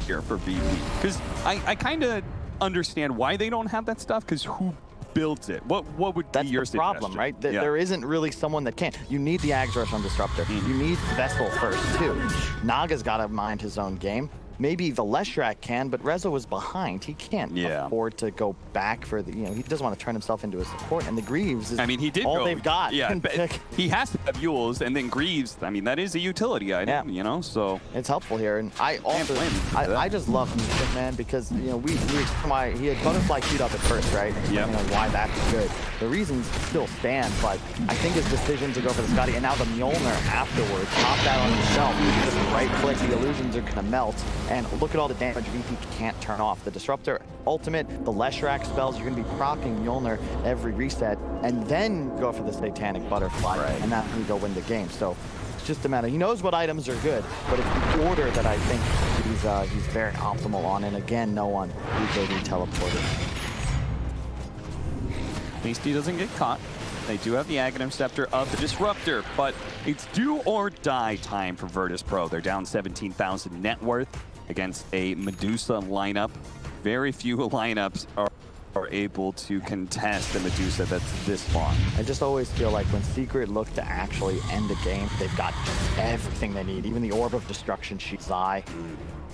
here for VP? Because I kind of understand why they don't have that stuff, because who builds it? What would be your That's the problem, right? There isn't really someone that can. You need the Ags Rush on Disruptor. You need Vessel first, too. Naga's got to mind his own game. Maybe the Leshrac can, but Rezo was behind. He can't afford to go back for the, he doesn't want to turn himself into a support. And the Greaves is all they've got. Yeah, but he has to have Yules, and then Greaves, I mean, that is a utility item, so. It's helpful here. And I also, I just love music, man, because, he had Butterfly queued up at first, right? Yeah. Why that's good. The reasons still stand, but I think his decision to go for the Scotty, and now the Mjolnir afterwards, pop that on himself, just right-click, the illusions are going to melt. And look at all the damage VP can't turn off. The Disruptor ultimate, the Leshrac spells, you're going to be proccing Mjolnir every reset, and then go for the Satanic Butterfly, and that's when you go win the game. So it's just a matter. He knows what items are good, but it's the order that I think he's very optimal on. And again, no one BKB teleported. At least he doesn't get caught. They do have the Aghanim Scepter of the Disruptor, but it's do or die time for Virtus Pro. They're down 17,000 net worth against a Medusa lineup. Very few lineups are able to contest a Medusa that's this long. I just always feel like when Secret look to actually end a game, they've got just everything they need. Even the Orb of Destruction, Shizai.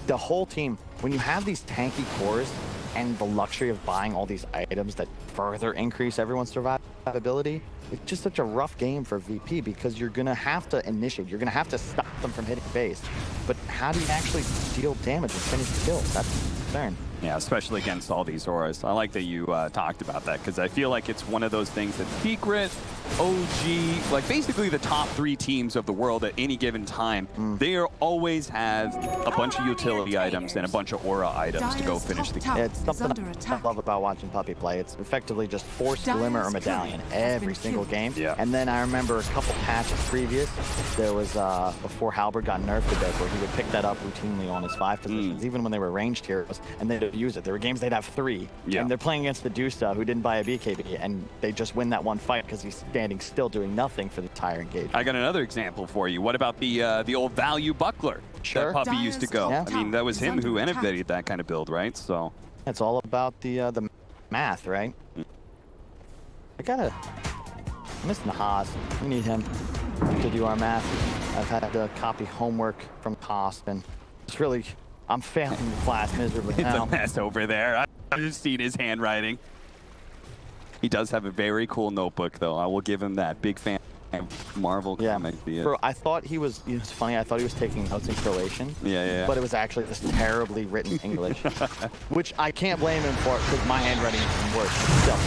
The whole team, when you have these tanky cores and the luxury of buying all these items that further increase everyone's survivability, it's just such a rough game for VP, because you're gonna have to initiate, you're gonna have to stop them from hitting base. But how do you actually deal damage and finish the kills? That's the concern. Yeah, especially against all these auras. I like that you talked about that, because I feel like it's one of those things that Secret, OG, like basically the top 3 teams of the world at any given time, they always have a bunch of utility items and a bunch of aura items to go finish the game. It's something I love about watching Puppy play. It's effectively just Force, Glimmer, or Medallion every single game. And then I remember a couple patches previous, there was, before Halberd got nerfed a bit, where he would pick that up routinely on his 5 positions, even when they were ranged heroes, and they'd use it. There were games they'd have 3, and they're playing against Medusa, who didn't buy a BKB, and they just win that one fight because he's standing still doing nothing for the entire engagement. I got another example for you. What about the old value buckler that Puppy used to go? I mean, that was him who innovated that kind of build, right? So it's all about the math, right? I miss Nahaz. We need him to do our math. I've had to copy homework from cost, and it's really, I'm failing the class miserably now. It's a mess over there. I've just seen his handwriting. He does have a very cool notebook, though. I will give him that. Big fan of Marvel comic. I thought he was, it's funny, I thought he was taking notes in Croatian. But it was actually just terribly written English, which I can't blame him for, because my handwriting is worse. Still.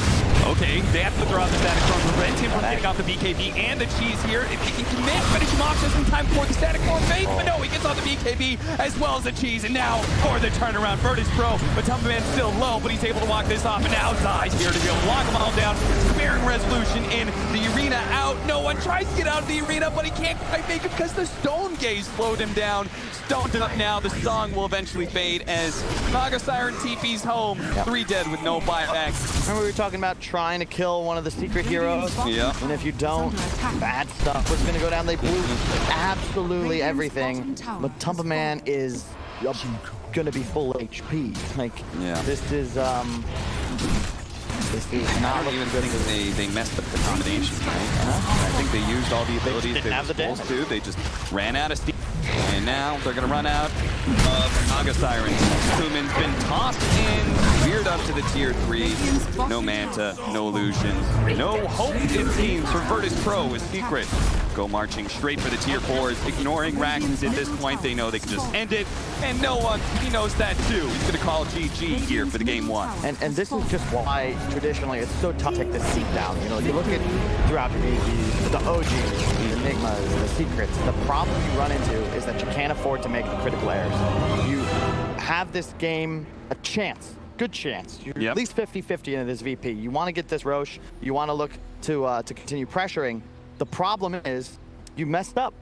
Okay, they have to throw out the static storm, prevent him from getting off the BKB and the cheese here. If he can commit, finish him off just in time for the static storm fade. But no, he gets on the BKB as well as the cheese. And now for the turnaround, Virtus Pro. But Tumbleman's still low, but he's able to walk this off. And now Zai's here to be able to lock them all down. Sparing resolution in the arena out. No one tries to get out of the arena, but he can't quite make it because the stone gaze slowed him down. Stoned up now. The song will eventually fade as Naga Siren TP's home. 3 dead with no buyback. Remember we were talking about trying to kill one of the secret heroes? Yeah. And if you don't, bad stuff was going to go down. They blew absolutely everything. But Tumbleman is going to be full HP. Like, this is not even good because they messed up the combination, right? I think they used all the abilities they were supposed to. They just ran out of steam. And now they're going to run out of Naga Sirens. Kuman's been tossed in, veered up to the tier 3. No Manta, no illusions, no hope it seems for Virtus Pro with Secret. Go marching straight for the tier 4s, ignoring Raxus at this point. They know they can just end it, and no one, he knows that too. He's going to call GG here for the game 1. And this is just why traditionally it's so tough to take this seat down. You know, you look at throughout the OGs, the Enigmas, the Secrets. The problem you run into is that you can't afford to make the critical errors. You have this game a chance, good chance. You're at least 50-50 into this VP. You want to get this Roche. You want to look to continue pressuring. The problem is you messed up.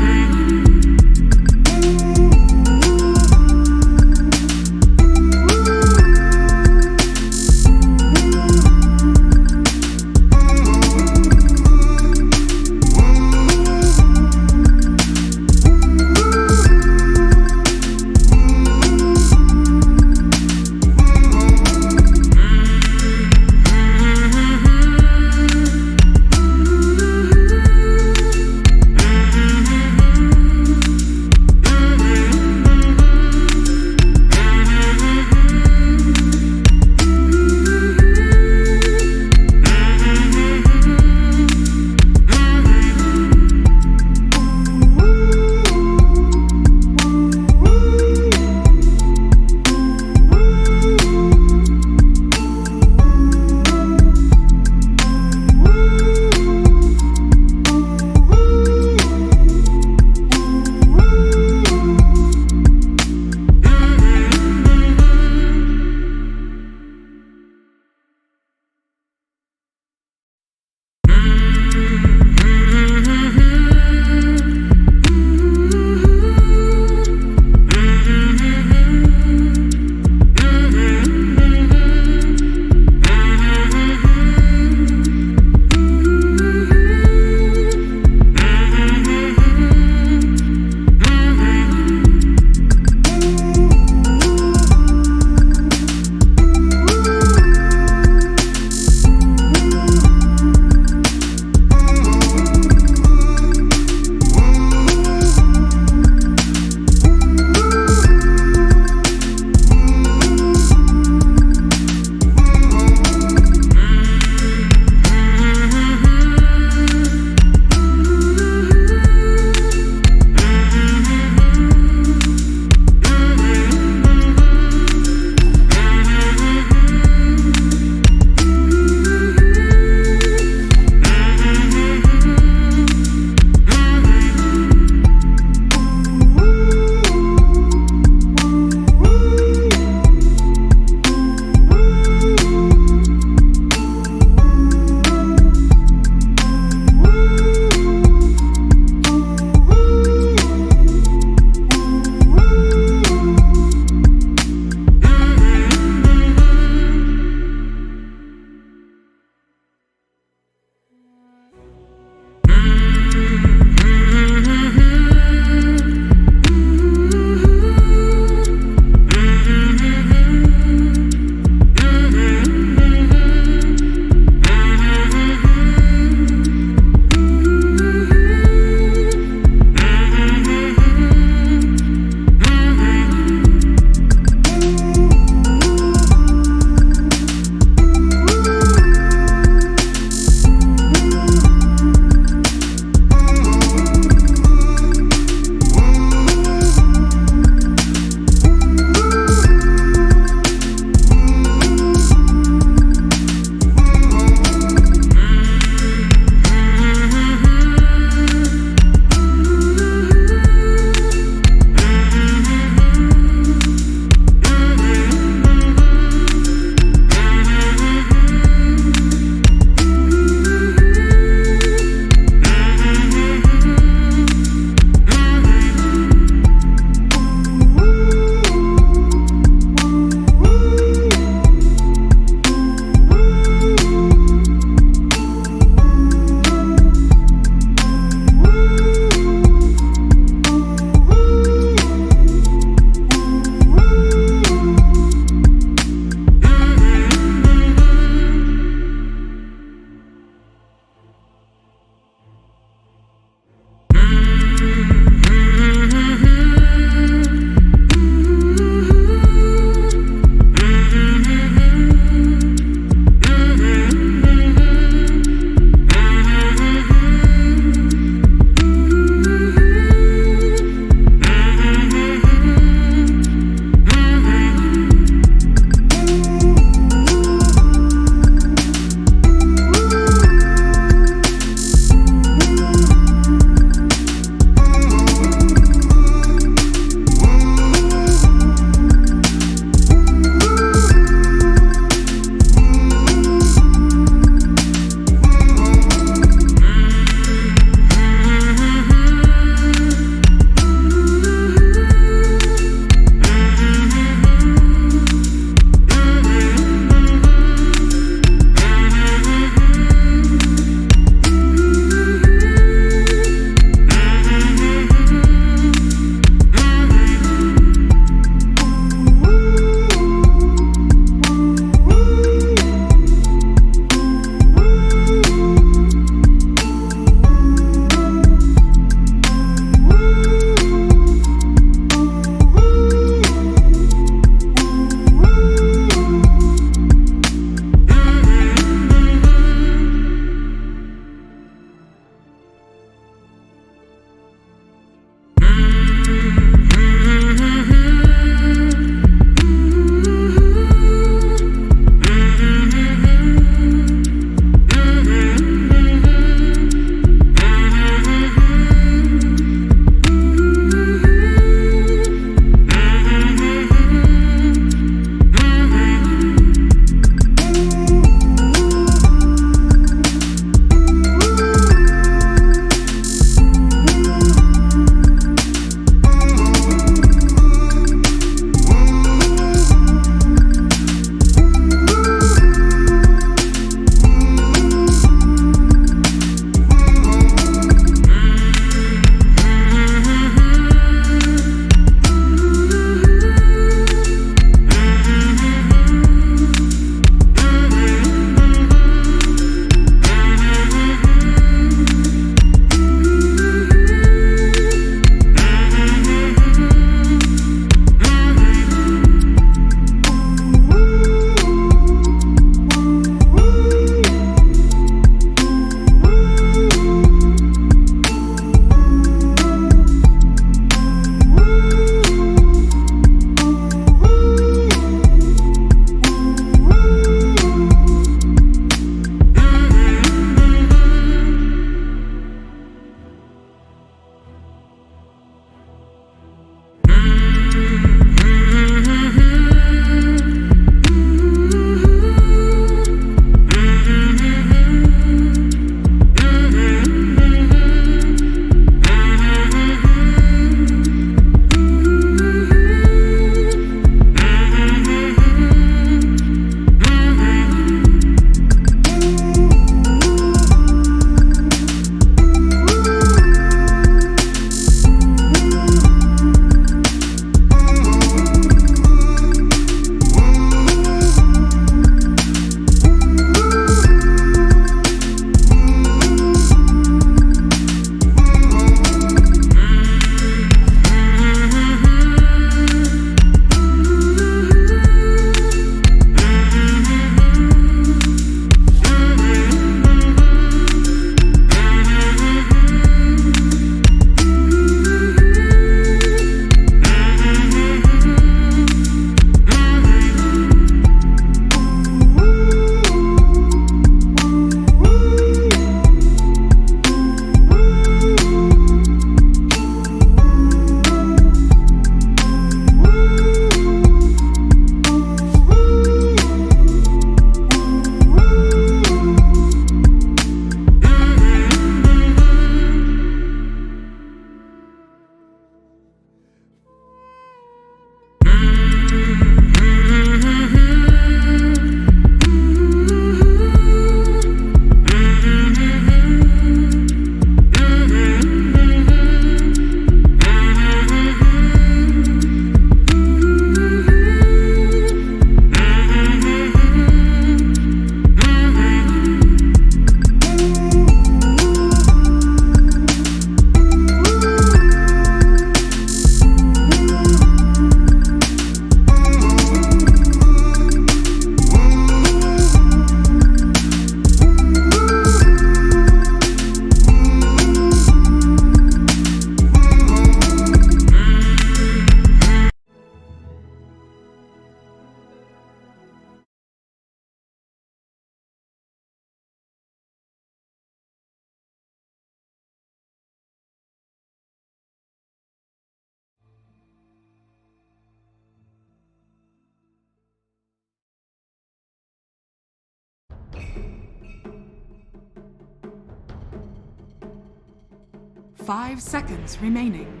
5 seconds remaining.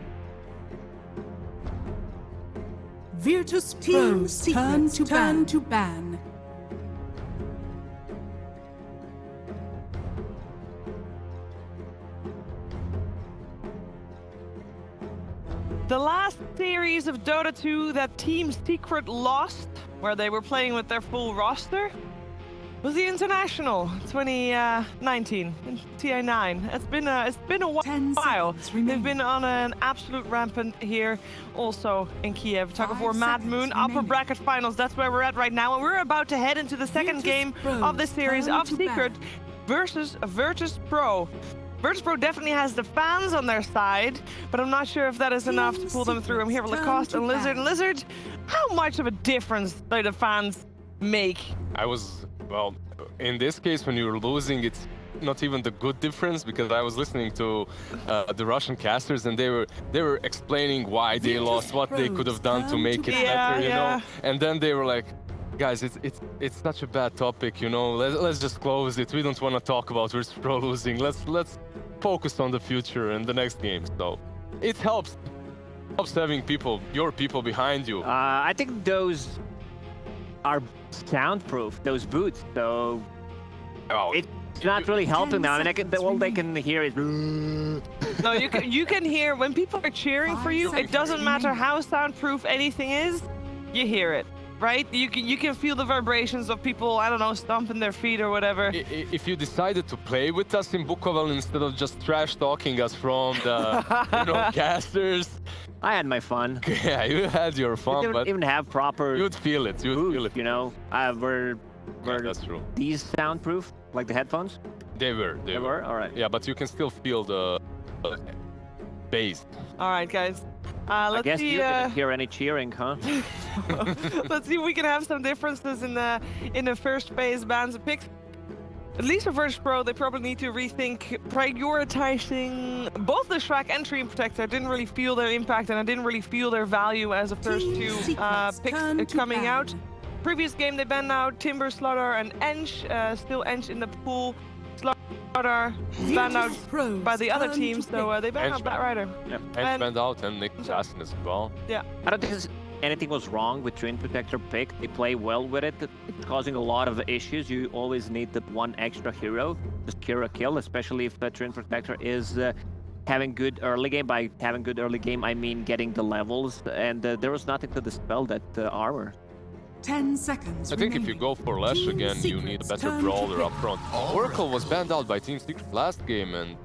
Virtus Pro turn to ban. The last series of Dota 2 that Team Secret lost, where they were playing with their full roster, was the International 2019 in TI9. It's been a while. They've been on an absolute rampant here, also in Kiev. Tug of War Mad Moon, upper bracket finals. That's where we're at right now, and we're about to head into the second game of this series of Secret versus Virtus Pro. Virtus Pro definitely has the fans on their side, but I'm not sure if that is enough to pull them through. I'm here with Lacoste and Lizard. And Lizard, how much of a difference do the fans make? Well, in this case, when you're losing, it's not even the good difference, because I was listening to the Russian casters, and they were explaining why they lost, what they could have done to make it better, you know. And then they were like, guys, it's such a bad topic, you know. Let's just close it. We don't want to talk about Virtus Pro losing. Let's focus on the future and the next game. So it helps having your people behind you. I think those are soundproof, those boots. So it's not really helping them. I mean, all they can hear is. No, you can hear when people are cheering for you. It doesn't matter how soundproof anything is, you hear it. Right? You can feel the vibrations of people, I don't know, stomping their feet or whatever. If you decided to play with us in Bukovel instead of just trash talking us from the casters, I had my fun. Yeah, you had your fun, but even have proper. You'd feel it. You'd feel it. You know, were that's true. These soundproof, like the headphones? They were. They were. All right. Yeah, but you can still feel the bass. All right, guys. Let's I guess see. You didn't hear any cheering, huh? Let's see if we can have some differences in the first phase bans and picks. At least for Virtus Pro, they probably need to rethink prioritizing both the Shrek and Dream Protector. I didn't really feel their impact, and I didn't really feel their value as the first two picks coming out. Previous game, they banned out Timber, Slaughter, and Ench. Still Ench in the pool. Slaughter banned out by the other team, so they banned out Batrider. Yeah, Ench banned out, and Nick Assassin as well. Yeah. I don't think anything was wrong with Twin Protector pick. They play well with it. It's causing a lot of issues. You always need that one extra hero to secure a kill, especially if Twin Protector is having good early game. By having good early game, I mean getting the levels, and there was nothing to dispel that armor. 10 seconds. I think if you go for Lash again, you need a better brawler up front. Oracle was banned out by Team Secret last game, and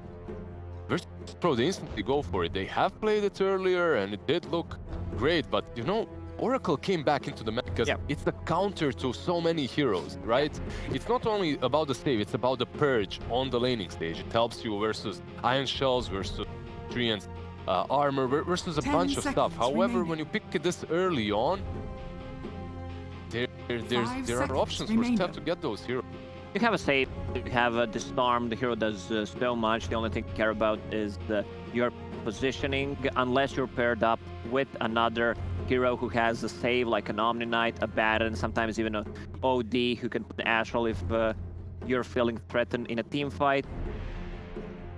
Virtus Pro, they instantly go for it. They have played it earlier, and it did look great, but you know, Oracle came back into the meta because it's a counter to so many heroes, right? It's not only about the save, it's about the purge on the laning stage. It helps you versus Iron Shells, versus Treants, armor, versus a bunch of stuff. However, when you pick it this early on, there are options for Steph to get those heroes. You have a save, you have a disarm, the hero does so much. The only thing you care about is your positioning, unless you're paired up with another hero who has a save, like an Omni Knight, a Baron, sometimes even an OD who can put Astral if you're feeling threatened in a team fight.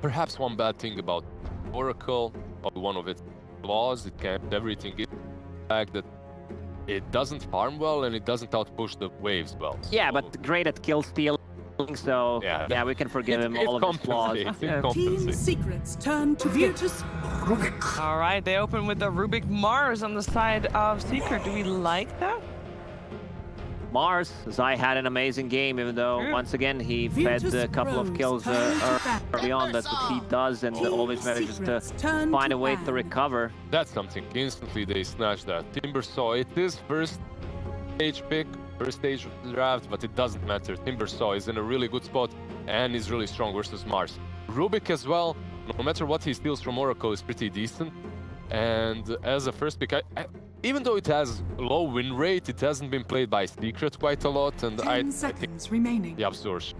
Perhaps one bad thing about Oracle, or one of its flaws, it can't everything, is the fact that it doesn't farm well and it doesn't outpush the waves well. So yeah, but great at kill stealing, so yeah, we can forgive him all of his flaws. Team Secrets turn to Virtus. All right, they open with the Rubik Mars on the side of Secret. Do we like that? Mars, Zai had an amazing game, even though once again he fed a couple of kills early on. That's what he does, and always manages to find a way to recover. That's something. Instantly they snatched that. Timbersaw, it is first stage pick, first stage draft, but it doesn't matter. Timbersaw is in a really good spot and is really strong versus Mars. Rubik as well, no matter what he steals from Oracle, is pretty decent. And as a first pick, even though it has low win rate, it hasn't been played by Secret quite a lot, and 10 seconds remaining. The absorption,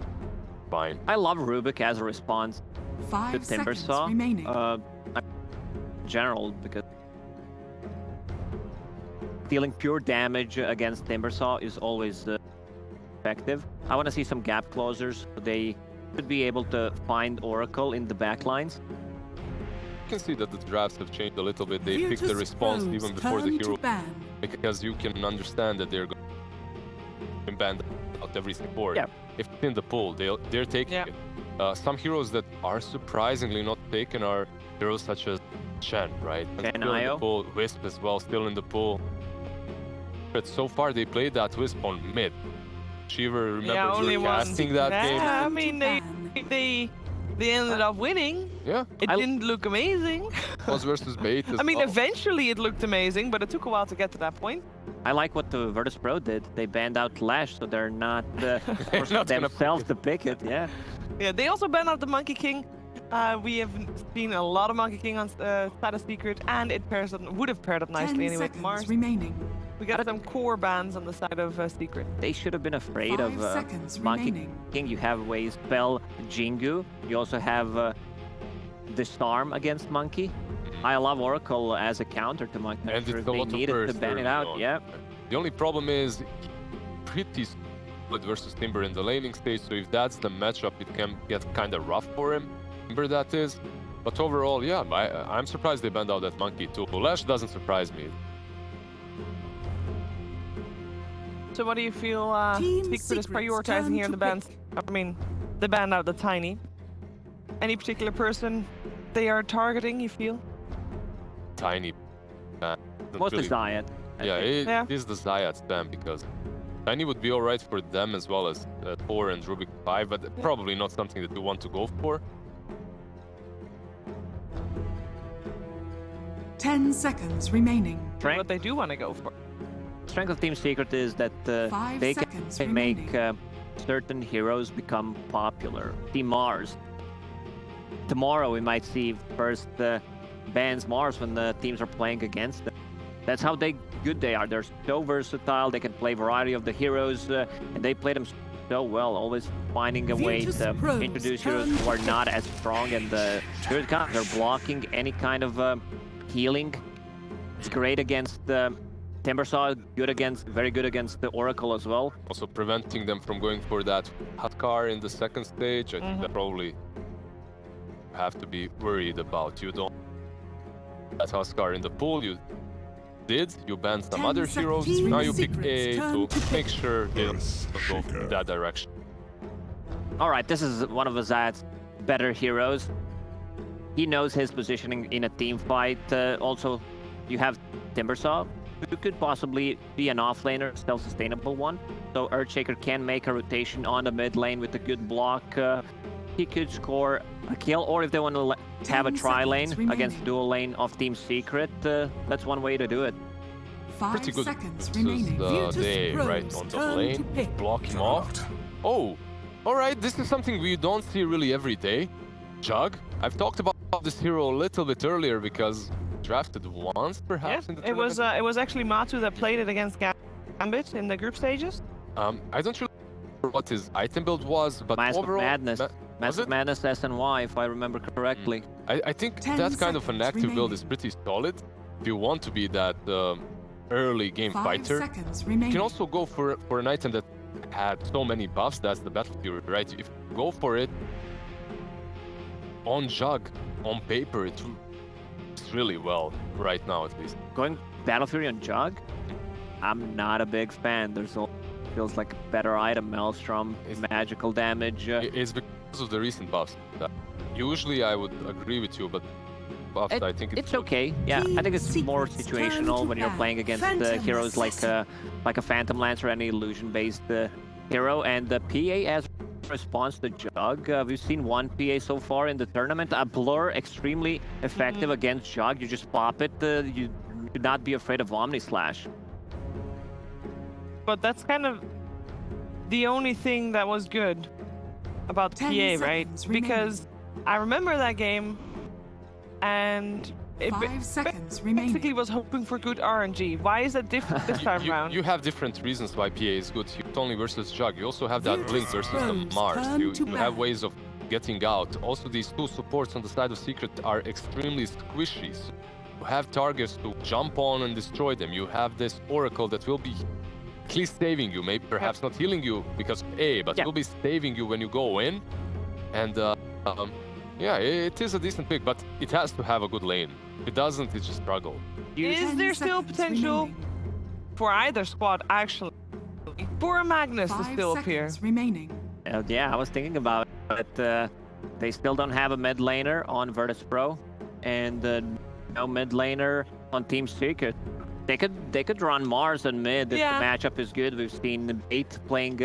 fine. I love Rubik as a response 5 to seconds Timbersaw. remaining. In general, because dealing pure damage against Timbersaw is always effective. I want to see some gap closers. So they should be able to find Oracle in the backlines. can see that the drafts have changed a little bit. They picked the response even before the hero, because you can understand that they're going to ban out everything for it. Yeah. If it's in the pool, they're taking it. Some heroes that are surprisingly not taken are heroes such as Chen, right? And Chen, still in the IO. pool. Wisp as well, still in the pool. But so far they played that Wisp on mid. Shiver, remember only you were one. casting that game? Yeah, I mean, they ended up winning. Yeah. It didn't look amazing. Was versus bait as I mean, well. eventually it looked amazing, but it took a while to get to that point. I like what the Virtus Pro did. They banned out Lash, so they're not forcing not gonna themselves to pick it. Yeah. Yeah, they also banned out the Monkey King. We have seen a lot of Monkey King on side of Secret, and it would have paired up nicely 10 anyway with seconds Mars. remaining. We got some core bans on the side of Secret. They should have been afraid 5 of seconds Monkey remaining. King. You have ways spell Jingu. You also have Disarm against Monkey. I love Oracle as a counter to Monkey. And Sure, it's if a they lot of needed to burst ban it early out. on. Yeah. The only problem is pretty solid versus Timber in the laning stage, so if that's the matchup, it can get kind of rough for him. Timber, that is. But overall, yeah, I'm surprised they banned out that Monkey too. Lash doesn't surprise me. So what do you feel Team Secret is Secret's prioritizing turn here in to the bans? I mean, they banned out the Tiny. Any particular person they are targeting, you feel? Tiny. Most is Zayat. I Yeah, think. it is the Zayat spam, because Tiny would be alright for them as well as Thor and Rubik 5, but probably not something that you want to go for. 10 seconds remaining. What they do want to go for. Strength of Team Secret is that 5 they seconds can make remaining. certain heroes become popular. Team Mars. Tomorrow we might see first bans Mars when the teams are playing against them. That's how good they are. They're so versatile. They can play a variety of the heroes, and they play them so well. Always finding a way Virtus to Pros introduce heroes who are not as strong, and here it comes. They're blocking any kind of healing. It's great against Timbersaw. Very good against the Oracle as well. Also preventing them from going for that Hatkar in the second stage. I think that probably have to be worried about. You don't that Hatkar in the pool. You banned some 10 other seconds. heroes. Team Now you pick Secret's A turn to to make pick. sure they don't go in that direction. All right, this is one of Azad's better heroes. He knows his positioning in a team fight. Also, you have Timbersaw, who could possibly be an offlaner, self-sustainable one. So Earthshaker can make a rotation on the mid lane with a good block. He could score a kill, or if they want to have a 10 tri-lane seconds against remaining. dual lane of Team Secret, that's one way to do it. 5 Pretty good. seconds This is remaining. the Virtus day, Pros right, on the turn to lane. pick. Block him off. Oh, all right, this is something we don't see really every day. Jug. I've talked about this hero a little bit earlier because drafted once, perhaps, in the It was tournament. it was actually Matu that played it against Gambit in the group stages. I don't really remember what his item build was, but Mass of overall... Madness. was Mass of it? Madness SNY, if I remember correctly. I think 10 that kind of an seconds active build remaining. is pretty solid. If you want to be that early game 5 fighter, seconds you remaining. can also go for an item that had so many buffs. That's the Battle Fury, right? If you go for it on Jug, on paper, it's really well right now, at least. Going Battle Fury on Jug? I'm not a big fan. There's feels like a better item, Maelstrom, magical damage. It's because of the recent buffs. Usually I would agree with you, but buffs, I think It's okay. Yeah, I think it's more situational when you're playing against heroes like a Phantom Lance or any illusion-based hero. And the PA as response to Jug. We've seen one PA so far in the tournament. A Blur, extremely effective against Jug. You just pop it. You do not be afraid of Omni Slash. But that's kind of the only thing that was good about 10 PA, right? seconds remaining. Because I remember that game, and it 5 seconds basically remaining. was hoping for good RNG. Why is that different this time around? You have different reasons why PA is good. Not only versus Jug, you also have that Blink versus the Mars. You have ways of getting out. Also, these two supports on the side of Secret are extremely squishy. So you have targets to jump on and destroy them. You have this Oracle that will be at least saving you, maybe perhaps not healing you because of A, but will be saving you when you go in. And Yeah, it is a decent pick, but it has to have a good lane. If it doesn't, it's just struggle. Is there still potential for either squad, actually? For a Magnus to 5 still appear? seconds remaining. Yeah, I was thinking about it. They still don't have a mid laner on Virtus Pro, and no mid laner on Team Secret. They could run Mars and mid if Yeah. the matchup is good. We've seen 8 playing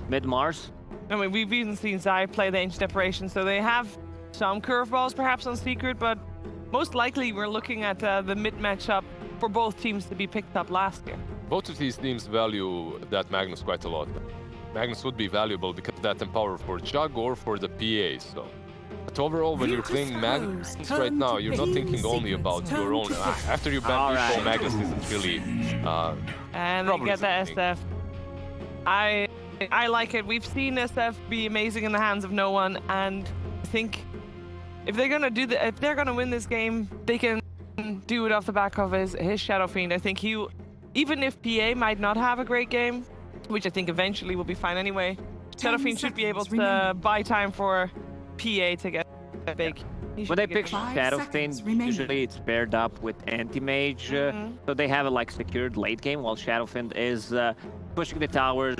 mid Mars. I mean, we've even seen Zai play the Ancient Apparition, so they have some curveballs perhaps on Secret, but most likely we're looking at the mid matchup for both teams to be picked up last year. Both of these teams value that Magnus quite a lot. Magnus would be valuable because of that empower for Jug or for the PA, so. But overall, when you're playing Magnus right now, you're not thinking only about your own. After you ban people, Magnus isn't really. And they get the SF. I like it. We've seen SF be amazing in the hands of no one, and I think if they're gonna win this game, they can do it off the back of his Shadow Fiend. I think even if PA might not have a great game, which I think eventually will be fine anyway, Shadow Fiend should be able to buy time for PA to get big. When they pick 5 Shadow seconds Fiend, remaining. usually it's paired up with Anti-Mage, so they have a secured late game, while Shadow Fiend is pushing the towers,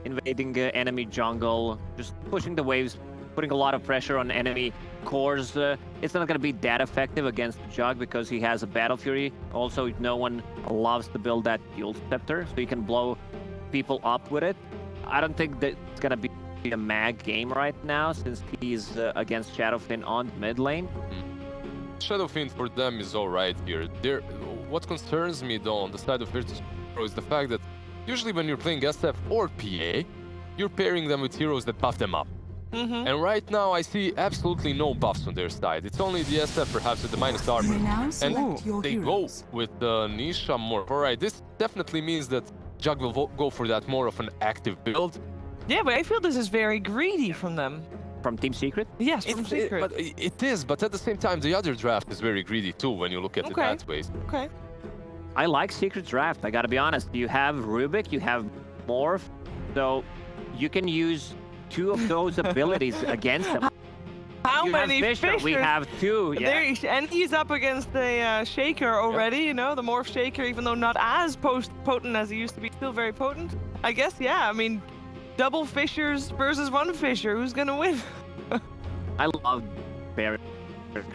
invading enemy jungle, just pushing the waves, putting a lot of pressure on enemy cores. It's not going to be that effective against Jug because he has a Battle Fury. Also, no one loves to build that Dual Scepter, so you can blow people up with it. I don't think that it's going to be a mag game right now since he's against Shadowfin on mid lane. Shadow Fiend for them is alright here. What concerns me though on the side of Virtus Pro is the fact that usually when you're playing SF or PA, you're pairing them with heroes that buff them up. And right now I see absolutely no buffs on their side. It's only the SF perhaps with the minus armor. Now select And your they heroes. go with the Nisha more. Alright, this definitely means that Jug will go for that more of an active build. Yeah, but I feel this is very greedy from them. From Team Secret? Yes, from Secret. But it is, but at the same time the other draft is very greedy too when you look at it that way. Okay. I like Secret Draft, I gotta be honest. You have Rubik, you have Morph, so you can use 2 of those abilities against them. How You many have Fisher? We have 2, yeah. And he's up against the Shaker already, you know, the Morph Shaker, even though not as potent as he used to be, still very potent. I guess, yeah, I mean, double Fishers versus 1 Fisher, who's gonna win? I love Barry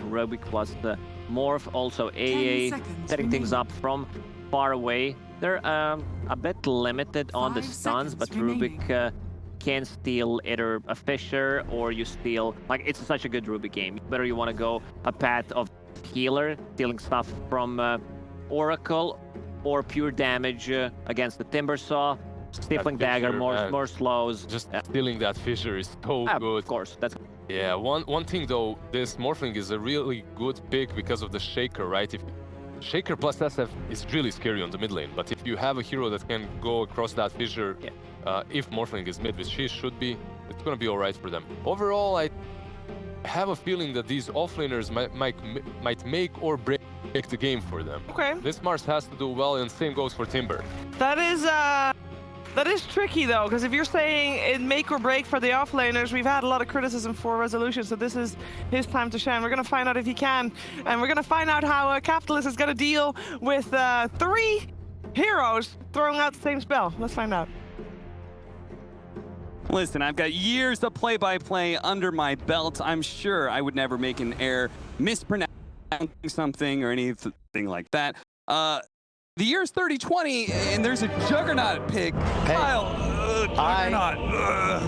Rubik plus the Morph, also 10 AA, seconds setting things remaining. up from far away. They're a bit limited on the 5 stuns, but seconds remaining. Rubik can steal either a Fisher or you steal, it's such a good Rubik game. Whether you want to go a path of healer, stealing stuff from Oracle, or pure damage against the Timbersaw, Stippling Dagger, Fisher, more slows. Just stealing that Fisher is so good. Of course, that's Yeah, one thing though, this Morphling is a really good pick because of the Shaker, right? If Shaker plus SF is really scary on the mid lane, but if you have a hero that can go across that fissure, if Morphling is mid, which she should be, it's gonna be alright for them. Overall, I have a feeling that these offlaners might make or break the game for them. Okay. This Mars has to do well, and same goes for Timber. That is tricky though, because if you're saying it make or break for the offlaners, we've had a lot of criticism for Resolution, so this is his time to shine. We're going to find out if he can, and we're going to find out how Capitalist is going to deal with 3 heroes throwing out the same spell. Let's find out. Listen, I've got years of play-by-play under my belt. I'm sure I would never make an error mispronouncing something or anything like that. The year's 3020, and there's a Juggernaut pick. Kyle, Juggernaut.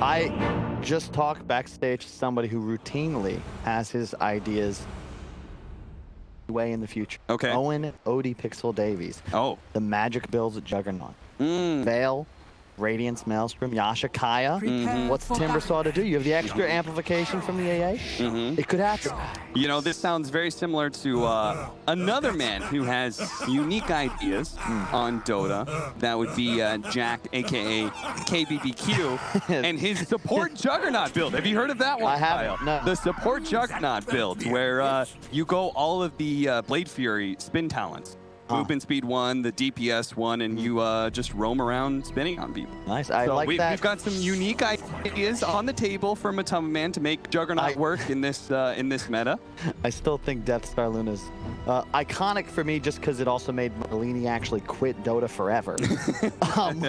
I just talked backstage to somebody who routinely has his ideas way in the future. Okay. Owen Odie Pixel Davies. Oh. The magic builds at Juggernaut. Mm. Veil, Radiance Maelstrom, Yasha Kaya. Prepare What's for Timbersaw to do? You have the extra amplification from the AA? It could happen. You know, this sounds very similar to another man who has unique ideas on Dota. That would be Jack, a.k.a. KBBQ, and his support Juggernaut build. Have you heard of that one, I haven't, Kyle? no. The support Juggernaut build, where you go all of the Blade Fury spin talents. movement speed 1, the DPS 1, and you just roam around spinning on people. Nice. I like that. We've got some unique ideas on the table for Matama Man to make Juggernaut work in this meta. I still think Death Star Luna's iconic for me just because it also made Marlini actually quit Dota forever.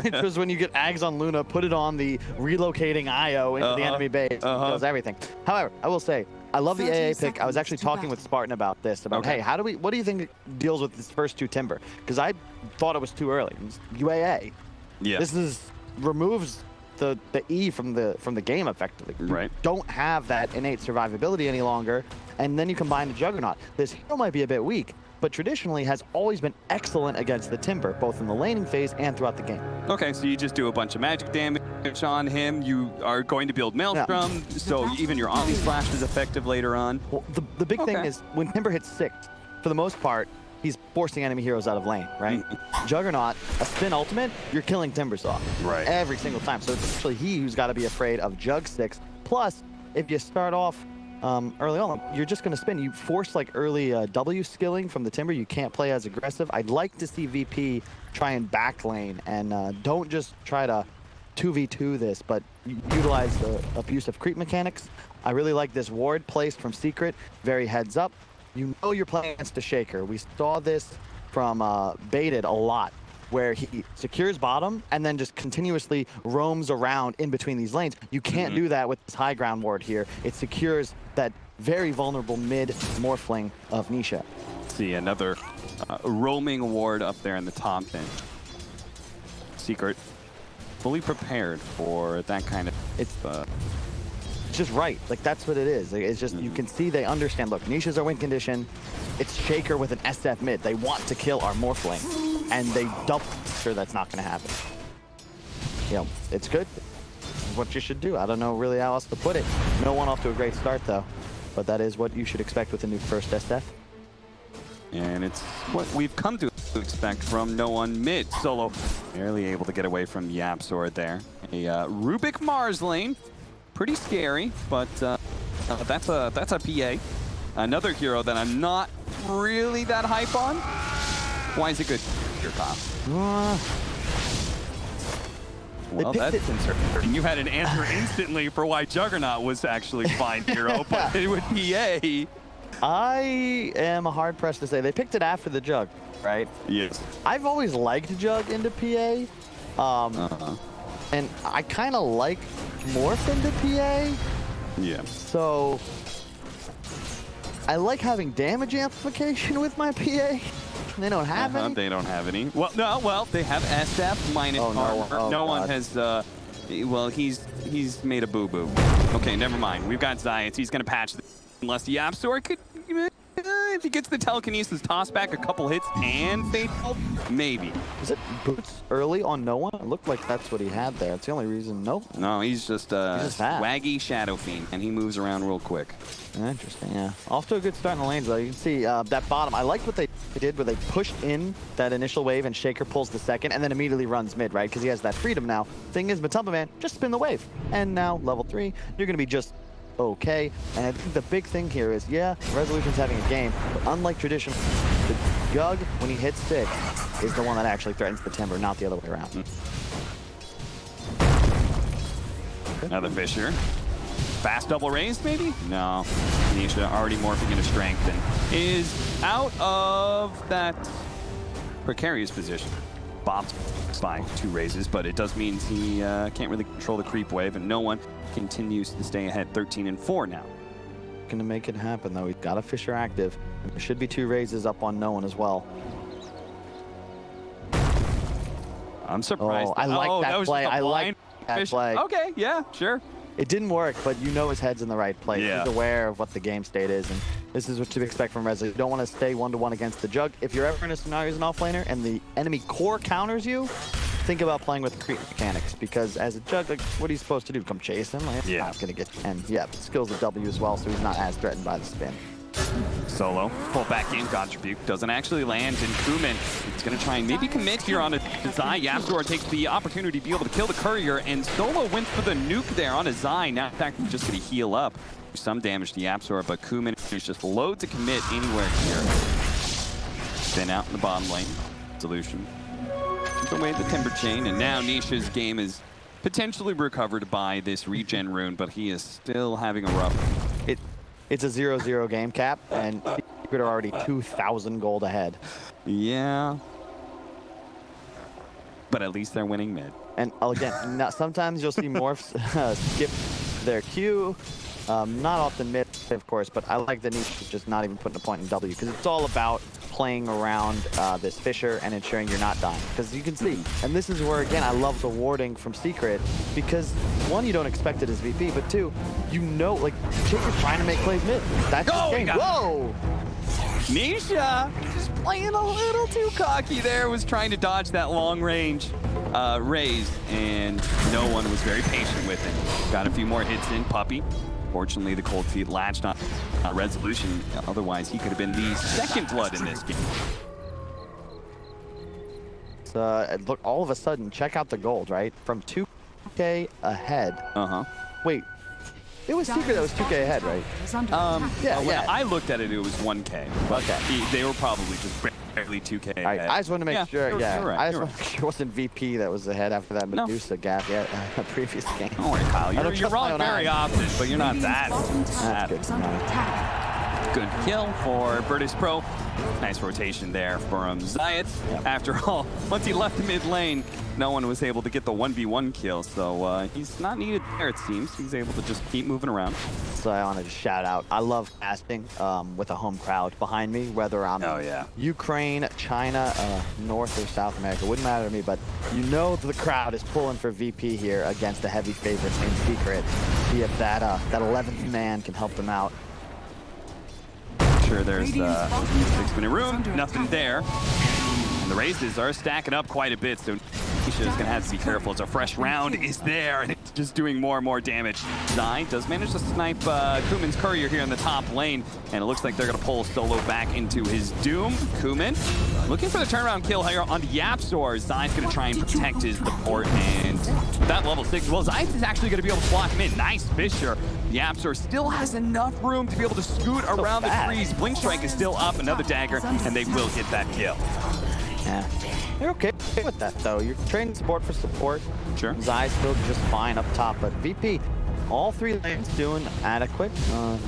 Which was when you get Ags on Luna, put it on the relocating IO into the enemy base, it does everything. However, I will say, I love the AA pick. I was actually talking with Spartan about this, hey, what do you think deals with this first 2 Timber? Because I thought it was too early. UAA. Yeah. This removes the E from the game effectively. Right. You don't have that innate survivability any longer, and then you combine the Juggernaut. This hero might be a bit weak, but traditionally has always been excellent against the Timber, both in the laning phase and throughout the game. Okay, so you just do a bunch of magic damage on him. You are going to build Maelstrom, so even your Omni Slash is effective later on. Well, the big thing is, when Timber hits 6, for the most part, he's forcing enemy heroes out of lane, right? Juggernaut, a spin ultimate, you're killing Timbers off. Right. Every single time. So it's actually he who's got to be afraid of Jug 6. Plus, if you start off early on, you're just going to spin. You force like early W skilling from the Timber. You can't play as aggressive. I'd like to see VP try and back lane and don't just try to 2v2 this, but utilize the abusive creep mechanics. I really like this ward placed from Secret. Very heads up. You know you're playing against a Shaker. We saw this from Baited a lot, where he secures bottom and then just continuously roams around in between these lanes. You can't do that with this high ground ward here. It secures that very vulnerable mid morphling of Nisha. See another roaming ward up there in the top then. Secret fully prepared for that kind of... It's just right. Like, that's what it is. Like, it's just, you can see they understand. Look, Nisha's our win condition. It's Shaker with an SF mid. They want to kill our morphling, and they double sure that's not going to happen. You know, it's good. It's what you should do. I don't know really how else to put it. No one off to a great start, though. But that is what you should expect with a new first SF. And it's what we've come to expect from no one mid. Solo barely able to get away from YapzOr there. A Rubik Mars lane. Pretty scary, but that's a PA. Another hero that I'm not really that hype on. Why is it good? Your top. Well, that's uncertain. You had an answer instantly for why Juggernaut was actually fine hero, but it would PA. I am hard pressed to say. They picked it after the Jug, right? Yes. I've always liked Jug into PA. And I kind of like Morph into PA. Yeah. So I like having damage amplification with my PA. They don't have any. They don't have any. Well, no. Well, they have SF minus armor. No one has. Well, he's made a boo boo. Okay, never mind. We've got Zayas. He's gonna patch this. Unless the YapzOr could. If he gets the telekinesis toss back a couple hits and fatal, maybe. Is it boots early on no one? It looked like that's what he had there. It's the only reason. Nope. No, he's just swaggy Shadow Fiend, and he moves around real quick. Interesting, yeah. Off to a good start in the lanes, though. You can see that bottom. I like what they did where they pushed in that initial wave, and Shaker pulls the second, and then immediately runs mid, right? Because he has that freedom now. Thing is, Matama Man, just spin the wave. And now, level 3, you're going to be just okay. And I think the big thing here is, yeah, Resolution's having a game, but unlike traditional, the Jug, when he hits 6, is the one that actually threatens the Timber, not the other way around. Another Fissure. Fast double raise, maybe? No. Nisha already morphing into strength and is out of that precarious position. Bob's by 2 raises, but it does mean he can't really control the creep wave, and no one continues to stay ahead 13-4 now. Gonna make it happen, though. He's got a Fissure active. And there should be 2 raises up on no one as well. I'm surprised. I like that play. I like that play. Okay, yeah, sure. It didn't work, but you know his head's in the right place. Yeah. He's aware of what the game state is, and this is what to expect from Reza. You don't want to stay 1-to-1 against the Jug. If you're ever in a scenario as an offlaner and the enemy core counters you, think about playing with the creep mechanics, because as a Jug, like, what are you supposed to do? Come chase him? Like, yeah. Not gonna get. And yeah, skills of W as well, so he's not as threatened by the spin. Solo, pull back in contribute, doesn't actually land, and Kuman is going to try and maybe commit here on a Zai. YapzOr takes the opportunity to be able to kill the courier, and Solo went for the nuke there on a Zai. Now, in fact, he's just going to heal up. Some damage to YapzOr, but Kuman is just low to commit anywhere here. Then out in the bottom lane. Solution. Took away the Timber Chain, and now Nisha's game is potentially recovered by this regen rune, but he is still having a rough. It's a 0-0 game cap, and Secret are already 2,000 gold ahead. Yeah. But at least they're winning mid. And again, now, sometimes you'll see Morphs skip their Q. Not often mid, of course, but I like that Niche is just not even putting a point in W, because it's all about playing around this Fissure and ensuring you're not dying. Because you can see, and this is where, again, I love the warding from Secret, because one, you don't expect it as VP, but two, you know, like, Chick is trying to make plays mid. That's the game. Whoa! Nisha just playing a little too cocky there, was trying to dodge that long range raise, and no one was very patient with it. Got a few more hits in, Puppey. Fortunately, the Cold Feet latched on Resolution. Otherwise, he could have been the second blood in this game. Look, all of a sudden, check out the gold, right? From 2K ahead. Wait, it was Secret that was 2K ahead, right? When I looked at it, it was 1K. But they were probably just barely 2K ahead. I just want to make sure, you're right, I just want to make sure it wasn't VP that was ahead after that Medusa gap previous game. Don't worry, Kyle. You're wrong very often, but you're not that. That's good. Good kill for Virtus Pro. Nice rotation there from Zayat. After all, once he left the mid lane, no one was able to get the 1v1 kill, so he's not needed there, it seems. He's able to just keep moving around. So I want to just shout out, I love casting with a home crowd behind me, whether I'm Ukraine, China, North or South America. Wouldn't matter to me, but you know the crowd is pulling for VP here against the heavy favorites in Secret. See if that 11th man can help them out. Sure, there's 6-minute room, nothing there. And the raises are stacking up quite a bit, so Nisha is going to have to be careful as a fresh round is there, and it's just doing more and more damage. Zai does manage to snipe Kuman's courier here in the top lane, and it looks like they're going to pull Solo back into his doom. Kuman looking for the turnaround kill here on the Yapzor. Zai's going to try and protect his support, and that level 6, well, Zai is actually going to be able to block him in. Nice Fissure. Yapzor still has enough room to be able to scoot around the trees. Blink Strike is still up, another dagger, and they will get that kill. Yeah, they're okay with that though. You're trading support for support. Sure. Zai's still just fine up top, but VP, all three lanes doing adequate.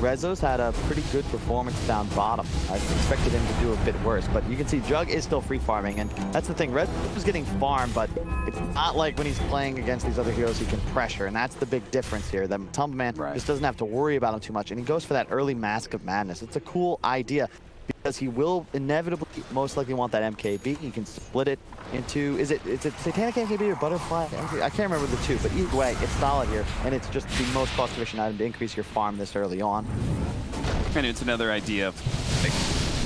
Rezo's had a pretty good performance down bottom. I expected him to do a bit worse, but you can see Jug is still free farming, and that's the thing. Rezo's getting farmed, but it's not like when he's playing against these other heroes he can pressure, and that's the big difference here. The Tumbleman just doesn't have to worry about him too much, and he goes for that early Mask of Madness. It's a cool idea, because he will inevitably most likely want that MKB. You can split it into, is it Satanic MKB or Butterfly MKB? I can't remember the two, but either way, it's solid here, and it's just the most cost-efficient item to increase your farm this early on. And it's another idea of, like,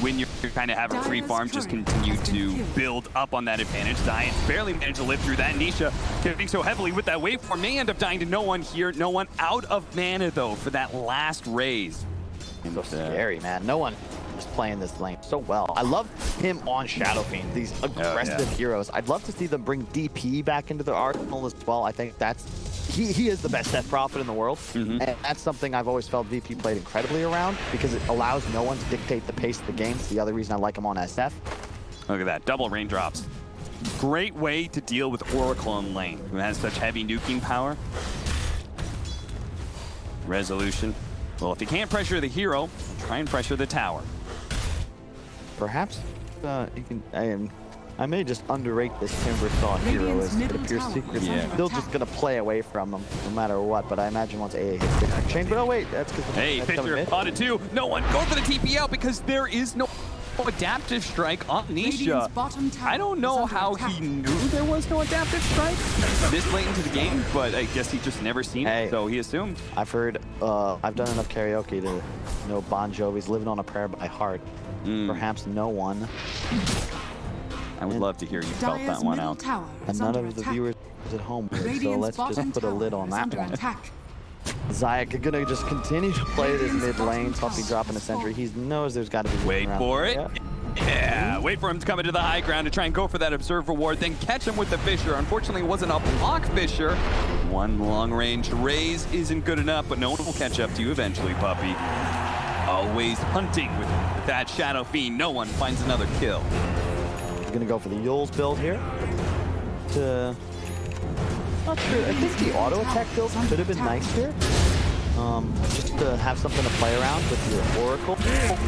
when you're kind of having free farm, just continue to build up on that advantage. Giants barely managed to live through that. Nisha getting so heavily with that waveform may end up dying to no one here. No one out of mana, though, for that last raise. So scary, man. No one is playing this lane so well. I love him on Shadow Fiend, these aggressive heroes. I'd love to see them bring DP back into the arsenal as well. I think that's, he is the best Death Prophet in the world. And that's something I've always felt VP played incredibly around, because it allows no one to dictate the pace of the game. It's the other reason I like him on SF. Look at that, double raindrops. Great way to deal with Oracle in lane, who has such heavy nuking power. Resolution. Well, if you can't pressure the hero, try and pressure the tower. Perhaps you can. I may just underrate this Timbersaw hero, as it appears Secret's still just gonna play away from him no matter what. But I imagine once AA hits the chain. But oh wait, that's because Fissure spotted too. No one go for the TP out because there is no adaptive strike on Nisha. I don't know how he knew there was no adaptive strike this late into the game, but I guess he just never seen it, so he assumed. I've heard, I've done enough karaoke to know Bon Jovi's Living on a Prayer by heart. Perhaps no one. I would love to hear you spell that one out. And none of the viewers at home would, so let's just put a lid on that one. Zayak gonna just continue to play this mid lane, Puppey dropping a sentry. He knows there's got to be. Wait for it. Yeah, wait for him to come into the high ground to try and go for that Observer Ward, then catch him with the Fissure. Unfortunately, it wasn't a block Fissure. One long-range raise isn't good enough, but no one will catch up to you eventually, Puppey. Always hunting with that Shadow Fiend. No one finds another kill. He's gonna go for the Yules build here. Not sure. I think the auto attack build could have been nice here. Just to have something to play around with your Oracle.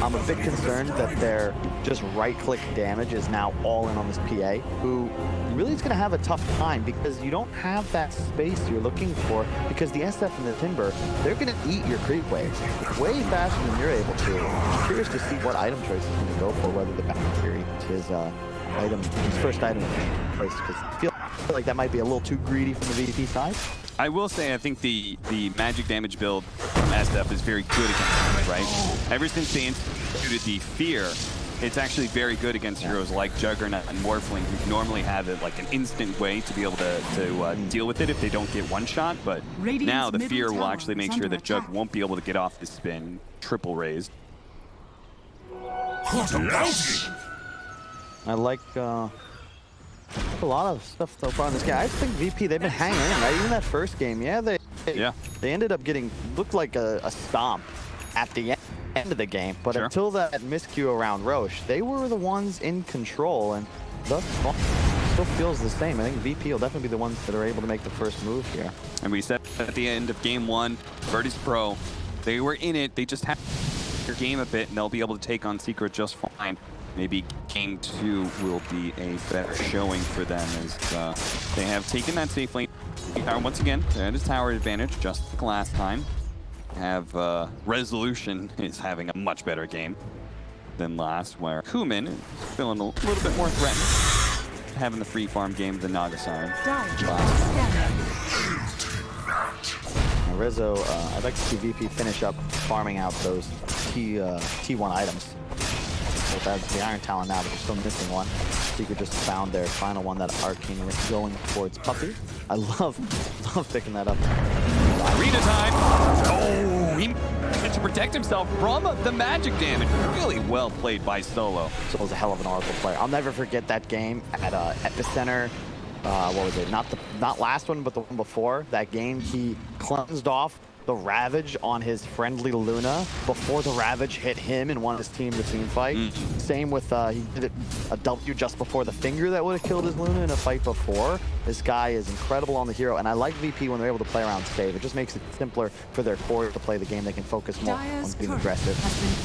I'm a bit concerned that their just right-click damage is now all in on this PA, who really is going to have a tough time because you don't have that space you're looking for, because the SF and the Timber, they're going to eat your creep waves way faster than you're able to. I'm curious to see what item choice he's going to go for, whether the Valkyrie is his first item of choice, because I feel like that might be a little too greedy from the VP side. I will say, I think the magic damage build from SF is very good against it, right? Ever since they instituted the fear, it's actually very good against heroes like Juggernaut and Morphling, who normally have it like an instant way to be able to deal with it if they don't get one shot. But now the fear will actually make sure that Jug won't be able to get off the spin, triple raised. I like a lot of stuff so far in this game. I just think VP, they've been hanging in, right? Even that first game, they ended up getting, looked like a stomp at the end of the game. But until that miscue around Roche, they were the ones in control, and thus far still feels the same. I think VP will definitely be the ones that are able to make the first move here. And we said at the end of game 1, Virtus Pro, they were in it. They just had their game a bit, and they'll be able to take on Secret just fine. Maybe game 2 will be a better showing for them, as they have taken that safe lane tower once again. They're at a tower advantage, just like last time. Have Resolution is having a much better game than last, where Kumin is feeling a little bit more threatened, having the free farm game than Nagasari. Rezo, I'd like to see VP finish up farming out those T1 items. That's the Iron Talon now, but they're still missing one. Secret just found their final one, that Arcane going towards Puppy. I love picking that up. Arena time! Oh, he managed to protect himself from the magic damage. Really well played by Solo. Solo's a hell of an Oracle player. I'll never forget that game at Epicenter. What was it? Not last one, but the one before. That game, he cleansed off the Ravage on his friendly Luna before the Ravage hit him and won his team the team fight. Same with, he did a W just before the finger that would have killed his Luna in a fight before. This guy is incredible on the hero, and I like VP when they're able to play around save. It just makes it simpler for their core to play the game. They can focus more on being aggressive.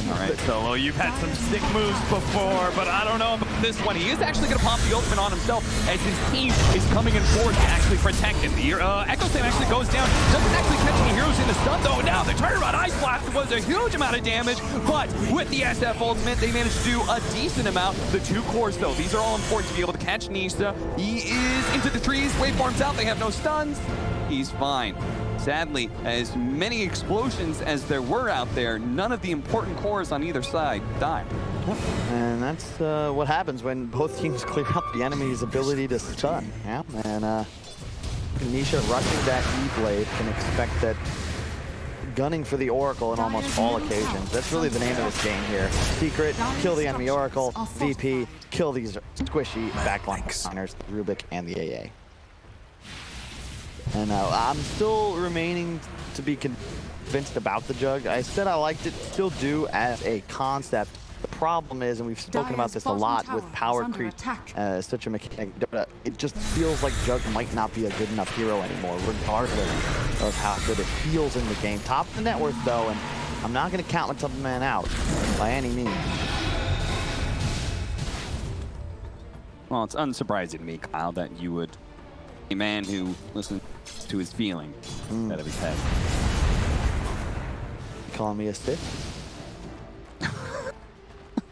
All right, Solo, you've had some sick moves before, but I don't know about this one. He is actually going to pop the ultimate on himself as his team is coming in forward to actually protect him. The Echo Slam actually goes down, doesn't actually catch any heroes in the stun though. Now the turnaround Ice Blast was a huge amount of damage, but with the SF ultimate, they managed to do a decent amount. The 2 cores though, these are all important to be able to catch Nisa. He is into the trees, waveforms out, they have no stuns. He's fine. Sadly, as many explosions as there were out there, none of the important cores on either side died. And that's what happens when both teams clear up the enemy's ability to stun. Yeah, and Nisha rushing that E-Blade can expect that gunning for the Oracle in almost all occasions. That's really the name of this game here. Secret, kill the enemy Oracle. VP, kill these squishy backliners, Rubik and the AA. And I'm still remaining to be convinced about the Jug. I said I liked it, still do as a concept. The problem is, and we've spoken about this a lot with power creep, such a mechanic, it just feels like Jug might not be a good enough hero anymore, regardless of how good it feels in the game. Top of the net worth though, and I'm not going to count my man out by any means. Well, it's unsurprising to me, Kyle, that you would, a man who listens to his feelings instead of his head. You calling me a stiff?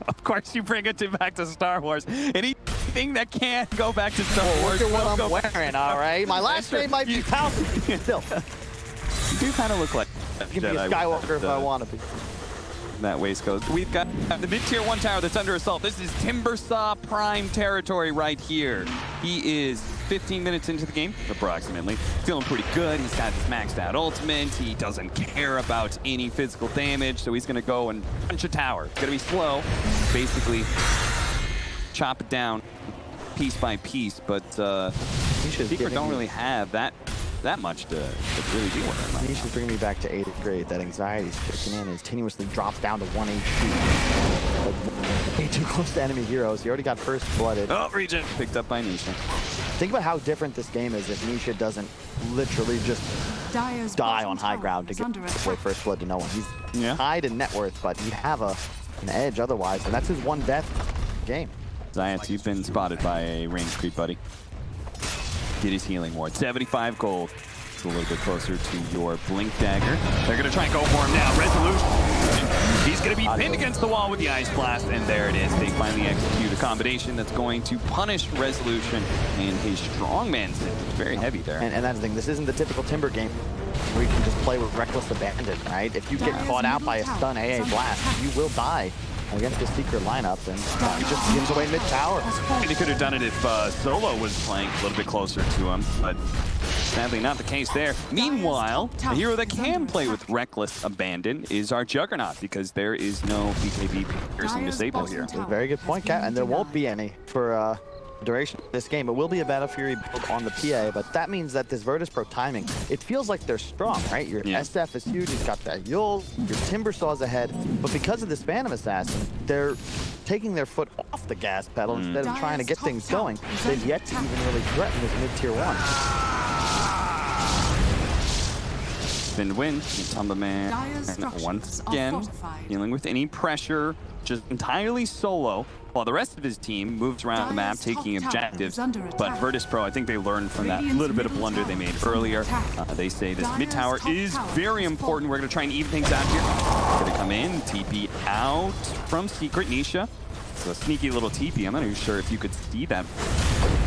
Of course, you bring it back to Star Wars. Anything that can't go back to Star Wars. Look at what I'm wearing, all right? My last name might be Palpatine. Still. You do kind of look like a Give me a Skywalker if I want to be. That waistcoat. We've got the mid-tier 1 tower that's under assault. This is Timbersaw Prime territory right here. He is 15 minutes into the game, approximately. Feeling pretty good. He's got his maxed out ultimate. He doesn't care about any physical damage, so he's going to go and punch a tower. It's going to be slow. Basically, chop it down piece by piece, but Secret don't really have that that much to really deal with it. Nisha's bringing me back to 8th grade. That anxiety's kicking in as continuously drops down to 1 HP. Like, way too close to enemy heroes. He already got first blooded. Oh, regen picked up by Nisha. Think about how different this game is if Nisha doesn't literally just Dire's die bottom on high tower ground to is get under away attack. first blood to no one. He's Yeah. tied in net worth, but he'd have an edge otherwise, and that's his one death game. Zayat, you've been spotted by a range creep, buddy. Get his healing ward. 75 gold. It's a little bit closer to your blink dagger. They're gonna try and go for him now. Resolution. He's gonna be pinned against the wall with the ice blast, and there it is. They finally execute a combination that's going to punish Resolution and his strongman. Very heavy there. And that's the thing, this isn't the typical Timber game where you can just play with reckless abandon, right? If you get caught out by a stun AA blast, you will die against the secret lineup, and he just gives away mid tower. And he could have done it if Solo was playing a little bit closer to him, but sadly not the case there. Meanwhile, a hero that can play with reckless abandon is our Juggernaut, because there is no BKB piercing disable here. That's a very good point, Kat, and there won't be any for duration of this game. It will be a Battle Fury build on the PA, but that means that this Virtus Pro timing, it feels like they're strong, right? Your SF is huge, you've got that Yule, your Timber Saw's ahead, but because of this Phantom Assassin, they're taking their foot off the gas pedal instead of trying to get things going. They've yet to even really threaten this mid-tier 1. Spin win, Tumberman once again dealing with any pressure, just entirely solo, while the rest of his team moves around the map taking objectives. But Virtus Pro, I think they learned from that little bit of blunder they made earlier. They say this mid tower is very important. We're going to try and even things out here. We're going to come in, TP out from Secret Nisha. So a sneaky little TP. I'm not even sure if you could see that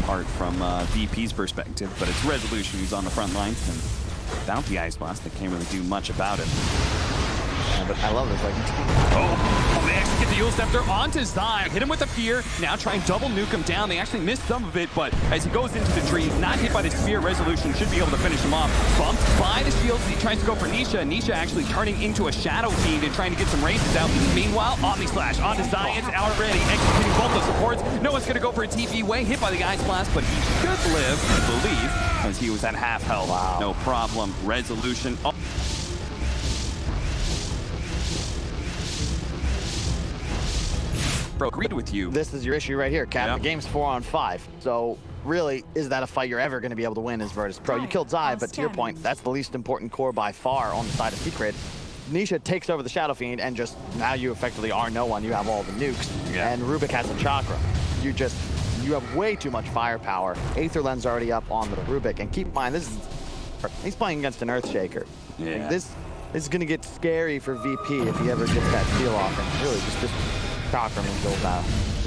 part from VP's perspective, but it's Resolution who's on the front lines, and without the Ice Blast, they can't really do much about it. But I love this. Like, oh, they actually get the Yule Scepter onto Zai. Hit him with the Fear. Now try and double nuke him down. They actually missed some of it, but as he goes into the trees, not hit by the Spear, Resolution should be able to finish him off. Bumped by the shields. He tries to go for Nisha. Nisha actually turning into a Shadow Fiend and trying to get some races out. Meanwhile, Omni Slash onto Zai. It's already executing both the supports. No one's going to go for a TP. Way hit by the Ice Blast, but he should live, I believe, as he was at half health. Wow. No problem. Resolution. Oh. Agreed with you. This is your issue right here, Kat. Yeah. The game's 4-on-5. So really, is that a fight you're ever going to be able to win as Virtus Pro? You killed Zai, but to your point, that's the least important core by far on the side of Secret. Nisha takes over the Shadow Fiend, and just now you effectively are no one. You have all the nukes, and Rubik has a chakra. You have way too much firepower. Aether Lens already up on the Rubik, and keep in mind, he's playing against an Earthshaker. Yeah. Like, this is going to get scary for VP if he ever gets that steal off, and really just chakra means he's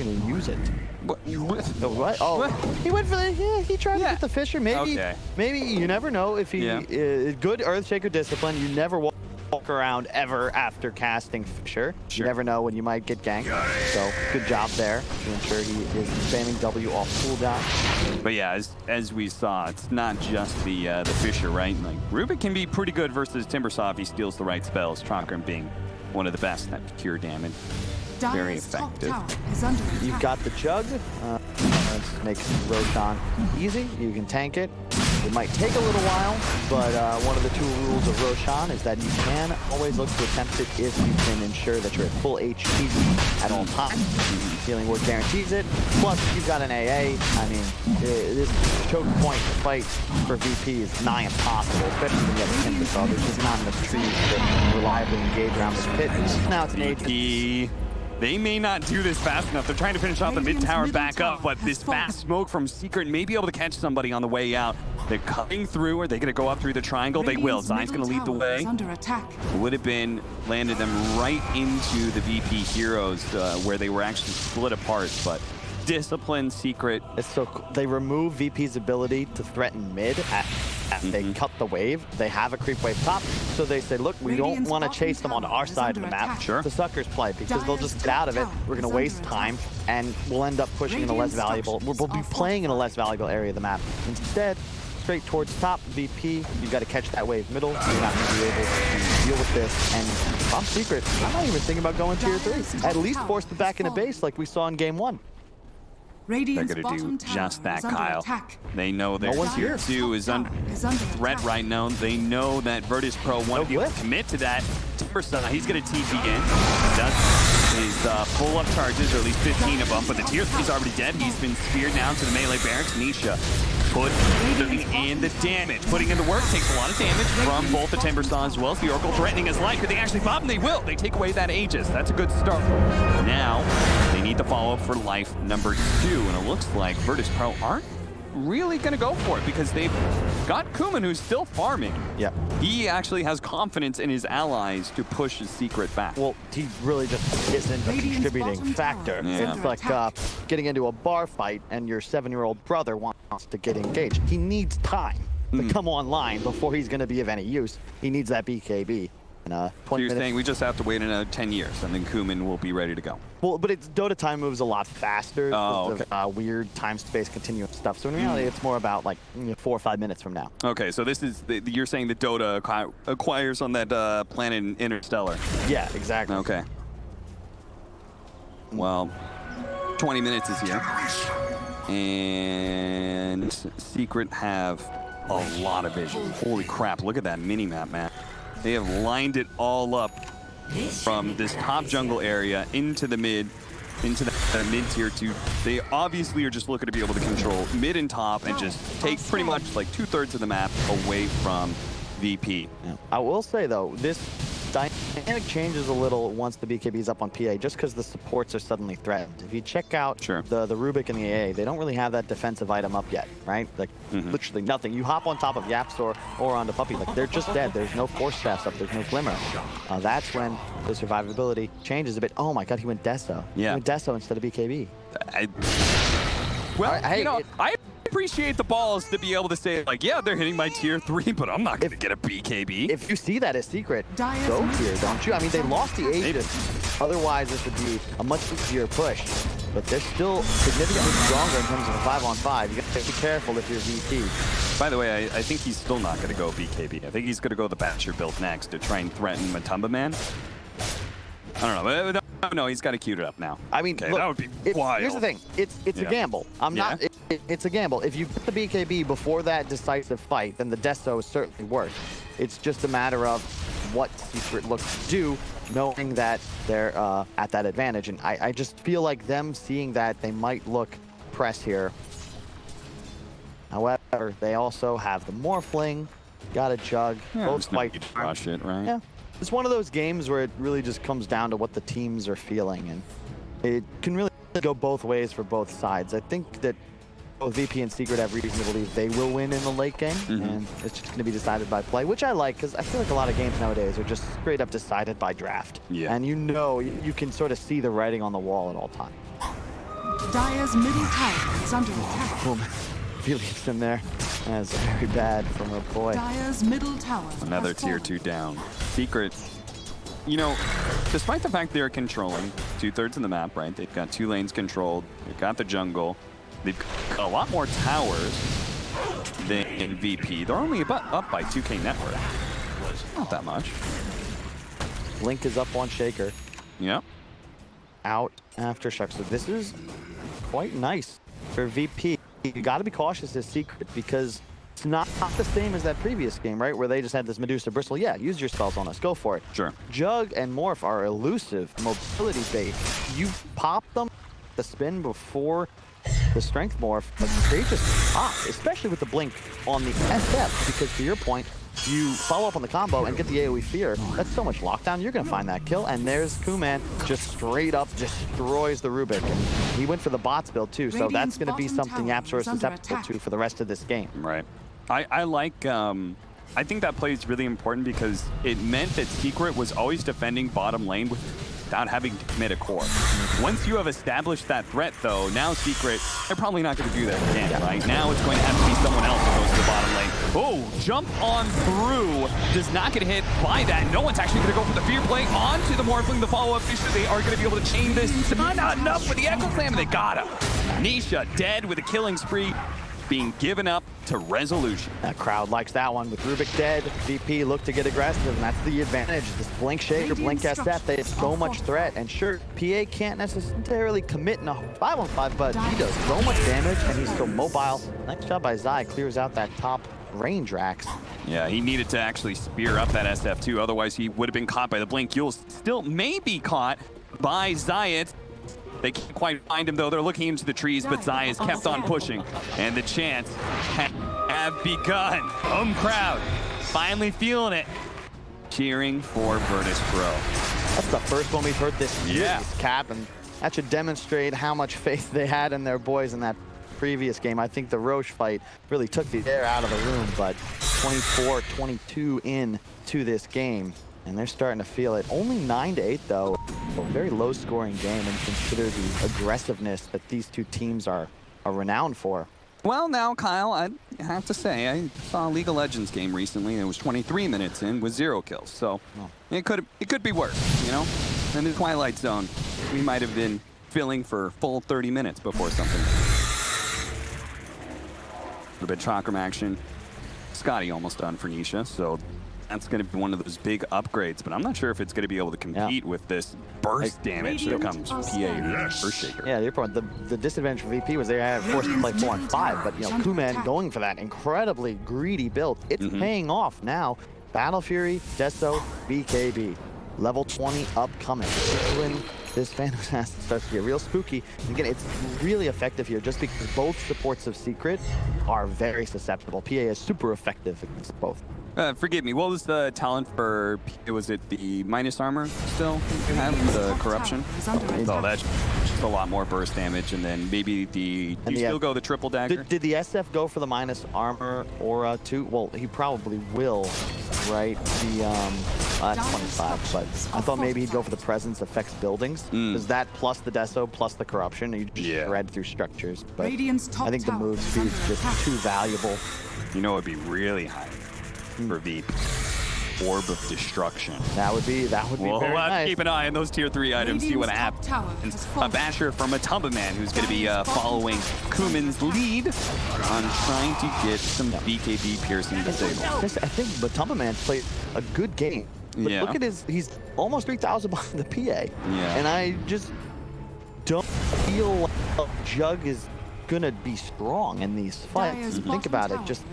going to use it. What? Oh, what? He went for the, he tried to get the Fisher. Maybe, you never know if he, good Earthshaker discipline, you never walk around ever after casting Fisher. Sure. You never know when you might get ganked. So good job there to ensure he is spamming W off cooldown. But yeah, as we saw, it's not just the Fisher, right? Like Rubik can be pretty good versus Timbersaw if he steals the right spells. Chakram being one of the best at cure damage. Very effective. You've got the Jug. This makes Roshan easy. You can tank it. It might take a little while, but one of the 2 rules of Roshan is that you can always look to attempt it if you can ensure that you're at full HP at all times. Healing Ward guarantees it. Plus, if you've got an AA, I mean, this choke point fight for VP is nigh impossible, especially when you have a Timber Saw. There's just not enough trees to reliably engage around this pit. Now it's an AP. They may not do this fast enough. They're trying to finish off the mid-tower and back up, but this fast smoke from Secret may be able to catch somebody on the way out. They're cutting through. Are they going to go up through the triangle? They will. Zai's going to lead the way. It would have been landed them right into the VP heroes where they were actually split apart, but discipline Secret. It's so cool. They remove VP's ability to threaten mid after they cut the wave. They have a creep wave top, so they say, look, we don't want to chase them on our side of the map. Sure. The suckers play, because they'll just get out of it. We're going to waste time, and we'll end up pushing in a less valuable, we'll be playing in a less valuable area of the map. Instead, straight towards top, VP, you've got to catch that wave middle. You're not going to be able to deal with this. And if I'm Secret, I'm not even thinking about going tier 3. At least force it back into base like we saw in game 1. Radiant's They're gonna do bottom tower just that, is under Kyle. attack. They know their No one's tier here. 2 is under threat right now. They know that Virtus Pro won't be able to commit to that. Timbersaw, he's gonna TP in. He's full of charges, or at least 15 of them, but the tier 3 is already dead. He's been speared down to the melee barracks. Nisha putting in the damage, putting in the work, takes a lot of damage from both the Timbersaw as well as the Oracle, threatening his life. Could they actually pop him? They will. They take away that Aegis. That's a good start. Now, they need the follow-up for life number 2, and it looks like Virtus Pro aren't really going to go for it because they've got Kuman, who's still farming. Yeah. He actually has confidence in his allies to push his secret back. Well, he really just isn't a Radiant's contributing bottom factor. tower is Yeah. It's under like attack. getting into a bar fight and your 7-year-old brother wants to get engaged. He needs time to come online before he's going to be of any use. He needs that BKB. In 20 So you're minutes. saying we just have to wait another 10 years and then Kuman will be ready to go. Well, but it's Dota time moves a lot faster. Oh, because of, weird time-space continuum stuff. So in reality, it's more about like 4 or 5 minutes from now. Okay, so this is, you're saying the Dota acquires on that planet in Interstellar. Yeah, exactly. Okay. Well, 20 minutes is here. And Secret have a lot of vision. Holy crap, look at that mini-map, man. They have lined it all up from this top jungle area into the mid, into the mid tier 2. They obviously are just looking to be able to control mid and top and just take pretty much like 2/3 of the map away from VP. Yeah. I will say though, this dynamic changes a little once the BKB is up on PA, just because the supports are suddenly threatened. If you check out the Rubik and the AA, they don't really have that defensive item up yet, right? Like literally nothing. You hop on top of Yapstor or onto Puppey, like they're just dead. There's no force shafts up. There's no glimmer. That's when the survivability changes a bit. Oh my God, he went Deso. Yeah. He went Deso instead of BKB. I appreciate the balls to be able to say, like, yeah, they're hitting my tier 3, but I'm not going to get a BKB. If you see that as Secret, go here, don't you? I mean, they lost the Aegis. Otherwise, this would be a much easier push. But they're still significantly stronger in terms of a 5-on-5. You got to be careful if you're VP. By the way, I think he's still not going to go BKB. I think he's going to go the Basher build next to try and threaten Matumba Man. I don't know. No, he's got to queue it up now. I mean, okay, look, that would be wild. Here's the thing. It's a gamble. It's a gamble. If you get the BKB before that decisive fight, then the Deso is certainly worse. It's just a matter of what Secret looks to do, knowing that they're at that advantage. And I just feel like them seeing that, they might look press here. However, they also have the Morphling, got a Jug, both quite rush it, right? Yeah. It's one of those games where it really just comes down to what the teams are feeling, and it can really go both ways for both sides. I think that both VP and Secret have reason to believe they will win in the late game, and it's just going to be decided by play, which I like, because I feel like a lot of games nowadays are just straight up decided by draft. Yeah. And you know, you can sort of see the writing on the wall at all times. Dire's middle tower is under attack. Boom. Felix in there. That's very bad from a boy. Dire's middle tower. Another tier 2 down. Secret, you know, despite the fact they're controlling 2/3 of the map, right? They've got 2 lanes controlled. They've got the jungle. They've got a lot more towers than VP. They're only about up by 2K network. Not that much. Link is up on Shaker. Yep. Out after Shuck. So this is quite nice for VP. You got to be cautious as Secret, because it's not the same as that previous game, right? Where they just had this Medusa Bristle. Yeah, use your spells on us. Go for it. Sure. Jug and Morph are elusive, mobility-based. You pop them, the spin before the Strength Morph, but they just pop, especially with the Blink on the SF, because to your point, you follow up on the combo and get the AoE Fear. That's so much lockdown. You're going to find that kill. And there's Kuman just straight up destroys the Rubik. And he went for the bots build too. So that's going to be something Yapsor is susceptible to for the rest of this game. Right. I like, I think that play is really important because it meant that Secret was always defending bottom lane without having to commit a core. Once you have established that threat, though, now Secret, they're probably not going to do that again, right? Now it's going to have to be someone else that goes to the bottom lane. Oh, jump on through, does not get hit by that. No one's actually going to go for the fear play onto the Morphling, the follow-up issue. They are going to be able to chain this. Not enough with the Echo Slam, and they got him. Nisha dead with a killing spree. being given up to Resolution. That crowd likes that one. With Rubik dead, VP look to get aggressive, and that's the advantage. This Blink Shaker, Blink SF, they have so much threat. And sure, PA can't necessarily commit in a 5-on-5, but he does so much damage, and he's still mobile. Nice job by Zai, clears out that top range racks. Yeah, he needed to actually spear up that SF too, otherwise he would have been caught by the Blink. You'll still may be caught by Zayat. They can't quite find him though, they're looking into the trees, but Zai has kept on pushing. And the chants have begun. Home crowd, finally feeling it. Cheering for Virtus Pro. That's the first one we've heard this Yeah. series, Cap, and that should demonstrate how much faith they had in their boys in that previous game. I think the Roche fight really took the air out of the room, but 24-22 in to this game, and they're starting to feel it. Only 9-8 though, a very low scoring game, and consider the aggressiveness that these two teams are renowned for. Well, now, Kyle, I have to say, I saw a League of Legends game recently, and it was 23 minutes in with 0 kills. So it could be worse, you know? In the Twilight Zone, we might have been filling for full 30 minutes before something. A little bit chakram action. Scotty almost done for Nisha, so that's going to be one of those big upgrades, but I'm not sure if it's going to be able to compete with this burst damage that comes from PA Burst Shaker. Yeah, your point. The disadvantage for VP was they had forced to play 4-on-5, but you know, Kuman going for that incredibly greedy build. It's paying off now. Battle Fury, Deso, BKB. Level 20 upcoming. When this Phantom Assassin starts to get real spooky, and again, it's really effective here just because both supports of Secret are very susceptible. PA is super effective against both. Forgive me, what was the talent for, was it the minus armor still you have, the corruption? Oh, that's just a lot more burst damage, and then maybe do you still go the triple dagger? Did the SF go for the minus armor aura too? Well, he probably will, right? That's 25, but I thought maybe he'd go for the presence affects buildings, because that plus the Deso plus the corruption, you just shred through structures. But I think the move speed is just too valuable. You know, it'd be really high for VP. Orb of Destruction. That would be very nice. Keep an eye on those tier 3 items, see what happens. A basher from a Tumbaman who's going to be following Kuman's lead on trying to get some BKB piercing disabled. I think the Tumbaman played a good game. But look at he's almost 3,000 behind the PA. Yeah. And I just don't feel like Jug is gonna be strong in these fights. Think about it, just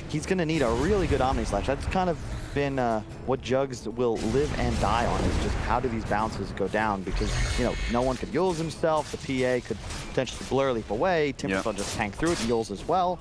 he's gonna need a really good Omni Slash. That's kind of been what Jugs will live and die on, is just how do these bounces go down, because you know no one could Yules himself, the PA could potentially blur leap away, Timbersaw will just tank through it, Yules as well.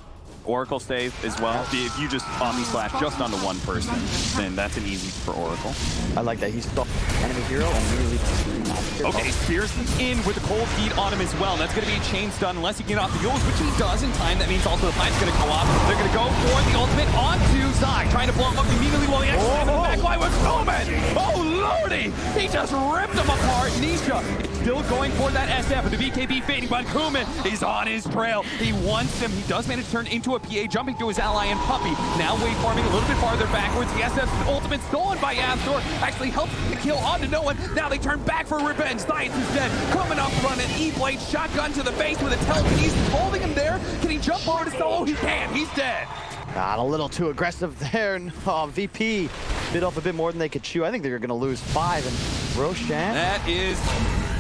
Oracle save as well. If you just Omni Slash just onto one person, then that's an easy for Oracle. I like that. He's still enemy hero and immediately. Okay, Spears in with the cold feet on him as well. That's going to be a chain stun unless he can get off the Yules, which he does in time. That means also the pipe's going to go off. They're going to go for the ultimate onto Zai, trying to blow him up immediately while he actually in the back line with Kuman. Oh lordy! He just ripped him apart. Nisha still going for that SF with the BKB fading, but Kuman is on his trail. He wants him. He does manage to turn into a PA, jumping to his ally and Puppy. Now wave farming a little bit farther backwards. The SF's ultimate stolen by Astor actually helps the kill onto no one. Now they turn back for revenge. Science is dead. Coming up running E-Blade shotgun to the face with a telekinesis. He's holding him there. Can he jump over to solo? He can. He's dead. Got a little too aggressive there. VP bit off a bit more than they could chew. I think they're going to lose 5. And Roshan. That is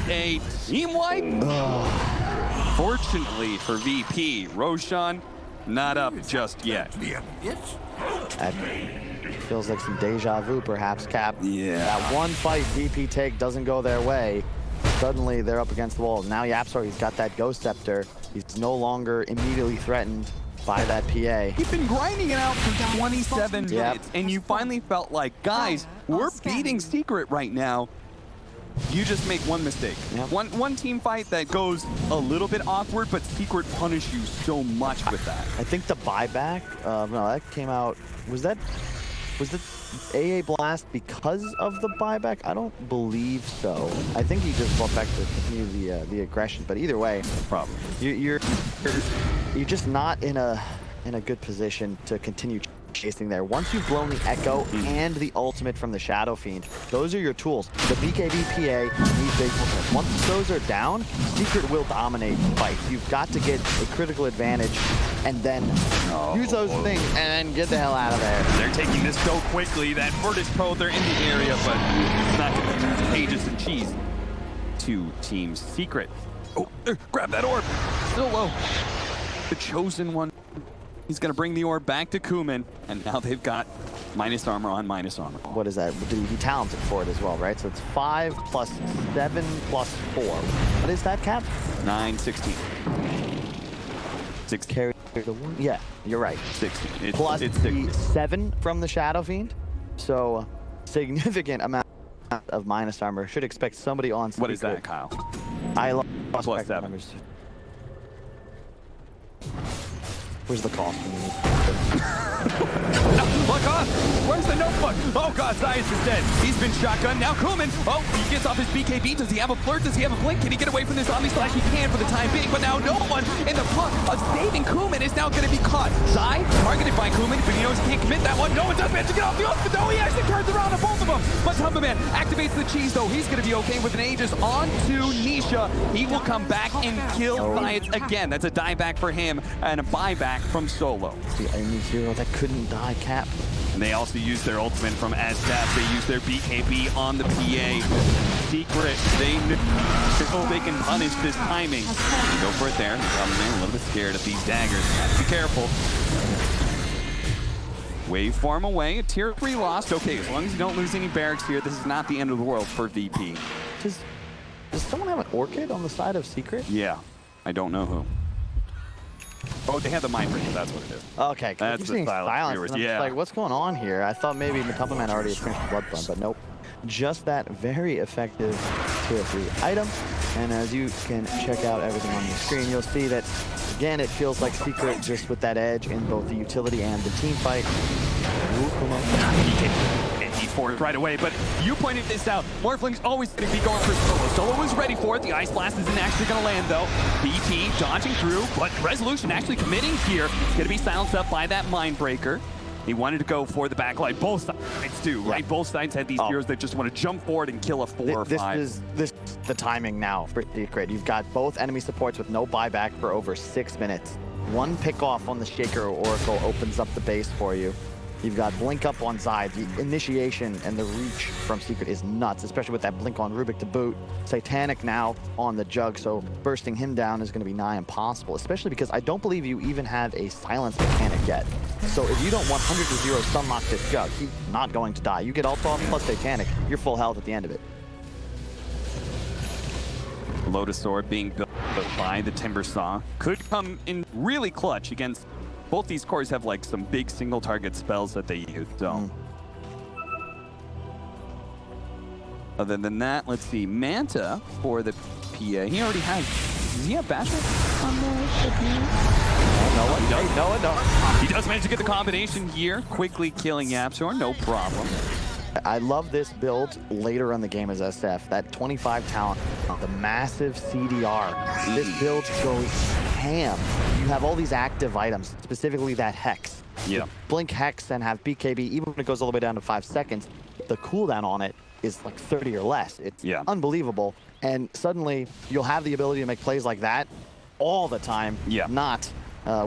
a team wipe. Fortunately for VP, Roshan not up just yet. That feels like some deja vu, perhaps, Cap. Yeah. That one fight VP take doesn't go their way. Suddenly, they're up against the wall. Now Yapstar, he's got that Ghost Scepter. He's no longer immediately threatened by that PA. He's been grinding it out for 27 minutes, and you finally felt like, guys, we're beating Secret right now. You just make one mistake. One team fight that goes a little bit awkward, but Secret punish you so much with that. I think the buyback, no, that came out, was the AA Blast because of the buyback? I don't believe so. I think he just fought back to continue the aggression, but either way, you're just not in a good position to continue chasing there. Once you've blown the Echo and the ultimate from the Shadow Fiend, those are your tools. The BKB PA needs big ultimate. Once those are down, Secret will dominate fights. You've got to get a critical advantage and then use those things and then get the hell out of there. They're taking this so quickly that Virtus Pro, they're in the area, but it's not going to be Aegis and Cheese to Team Secret. Oh, grab that orb. Still low. The Chosen One. He's going to bring the orb back to Kuman, and now they've got minus armor on minus armor. What is that? He talented for it as well, right? So it's 5 plus 7 plus 4. What is that, Cap? 9, 16. 16. Carry the one? Yeah, you're right. 16. Plus it's the 7 from the Shadow Fiend. So significant amount of minus armor. Should expect somebody on Secret. What is that, Kyle? I lost Plus spec 7. numbers. Where's the cost? Look on! Where's the notebook? Oh god, Science is dead. He's been shotgunned. Now Kuman. Oh, he gets off his BKB. Does he have a flirt? Does he have a blink? Can he get away from this zombie slash? He can for the time being, but now no one in the plot of saving Kuman is now going to be caught. Zai, targeted by Kuman, but he knows he can't commit that one. No one does manage to get off the ultimate, though. He actually turns around on both of them. But Tumbaman activates the cheese, though. He's going to be okay with an Aegis onto Nisha. He will come back and kill Science again. That's a dieback for him and a buyback from Solo. The only hero that couldn't die, Cap. And they also use their ultimate from Aztap. They use their BKB on the PA. Secret, they know they can punish this timing. Go for it there. I'm a little bit scared of these daggers. Be careful. Waveform away, a tier 3 lost. Okay, as long as you don't lose any barracks here, this is not the end of the world for VP. Does someone have an Orchid on the side of Secret? Yeah, I don't know who. Oh, they have the mind break, that's what it is. Okay, that's the silence viewers. Yeah. Like, what's going on here? I thought maybe Tumbaman already had finished Bloodborne, but nope. Just that very effective tier 3 item. And as you can check out everything on the screen, you'll see that, again, it feels like Secret just with that edge in both the utility and the team fight. And he forced right away, but you pointed this out. Morphling's always going to be going for Solo. Solo was ready for it. The Ice Blast isn't actually going to land, though. BP dodging through, but Resolution actually committing here. Going to be silenced up by that Mind Breaker. He wanted to go for the backline. Both sides do, right? Both sides had these heroes that just want to jump forward and kill a 4 or 5. This is the timing now for Secret. You've got both enemy supports with no buyback for over 6 minutes. One pick off on the Shaker or Oracle opens up the base for you. You've got Blink up on Zai. The initiation and the reach from Secret is nuts, especially with that Blink on Rubik to boot. Satanic now on the Jug, so bursting him down is going to be nigh impossible, especially because I don't believe you even have a silence mechanic yet. So if you don't 100-0 stun lock this Jug, he's not going to die. You get ult off plus Satanic, you're full health at the end of it. Lotus Sword being built by the Timber Saw could come in really clutch against. Both these cores have like some big single target spells that they use, so. Other than that, let's see, Manta for the PA. He already has, does he have Basher on the PA? He does manage to get the combination here, quickly killing Yapzor, no problem. I love this build later in the game as SF. That 25 talent, the massive CDR. This build goes ham. You have all these active items, specifically that Hex. Yeah. Blink Hex and have BKB, even when it goes all the way down to 5 seconds, the cooldown on it is like 30 or less. It's unbelievable. And suddenly, you'll have the ability to make plays like that all the time, not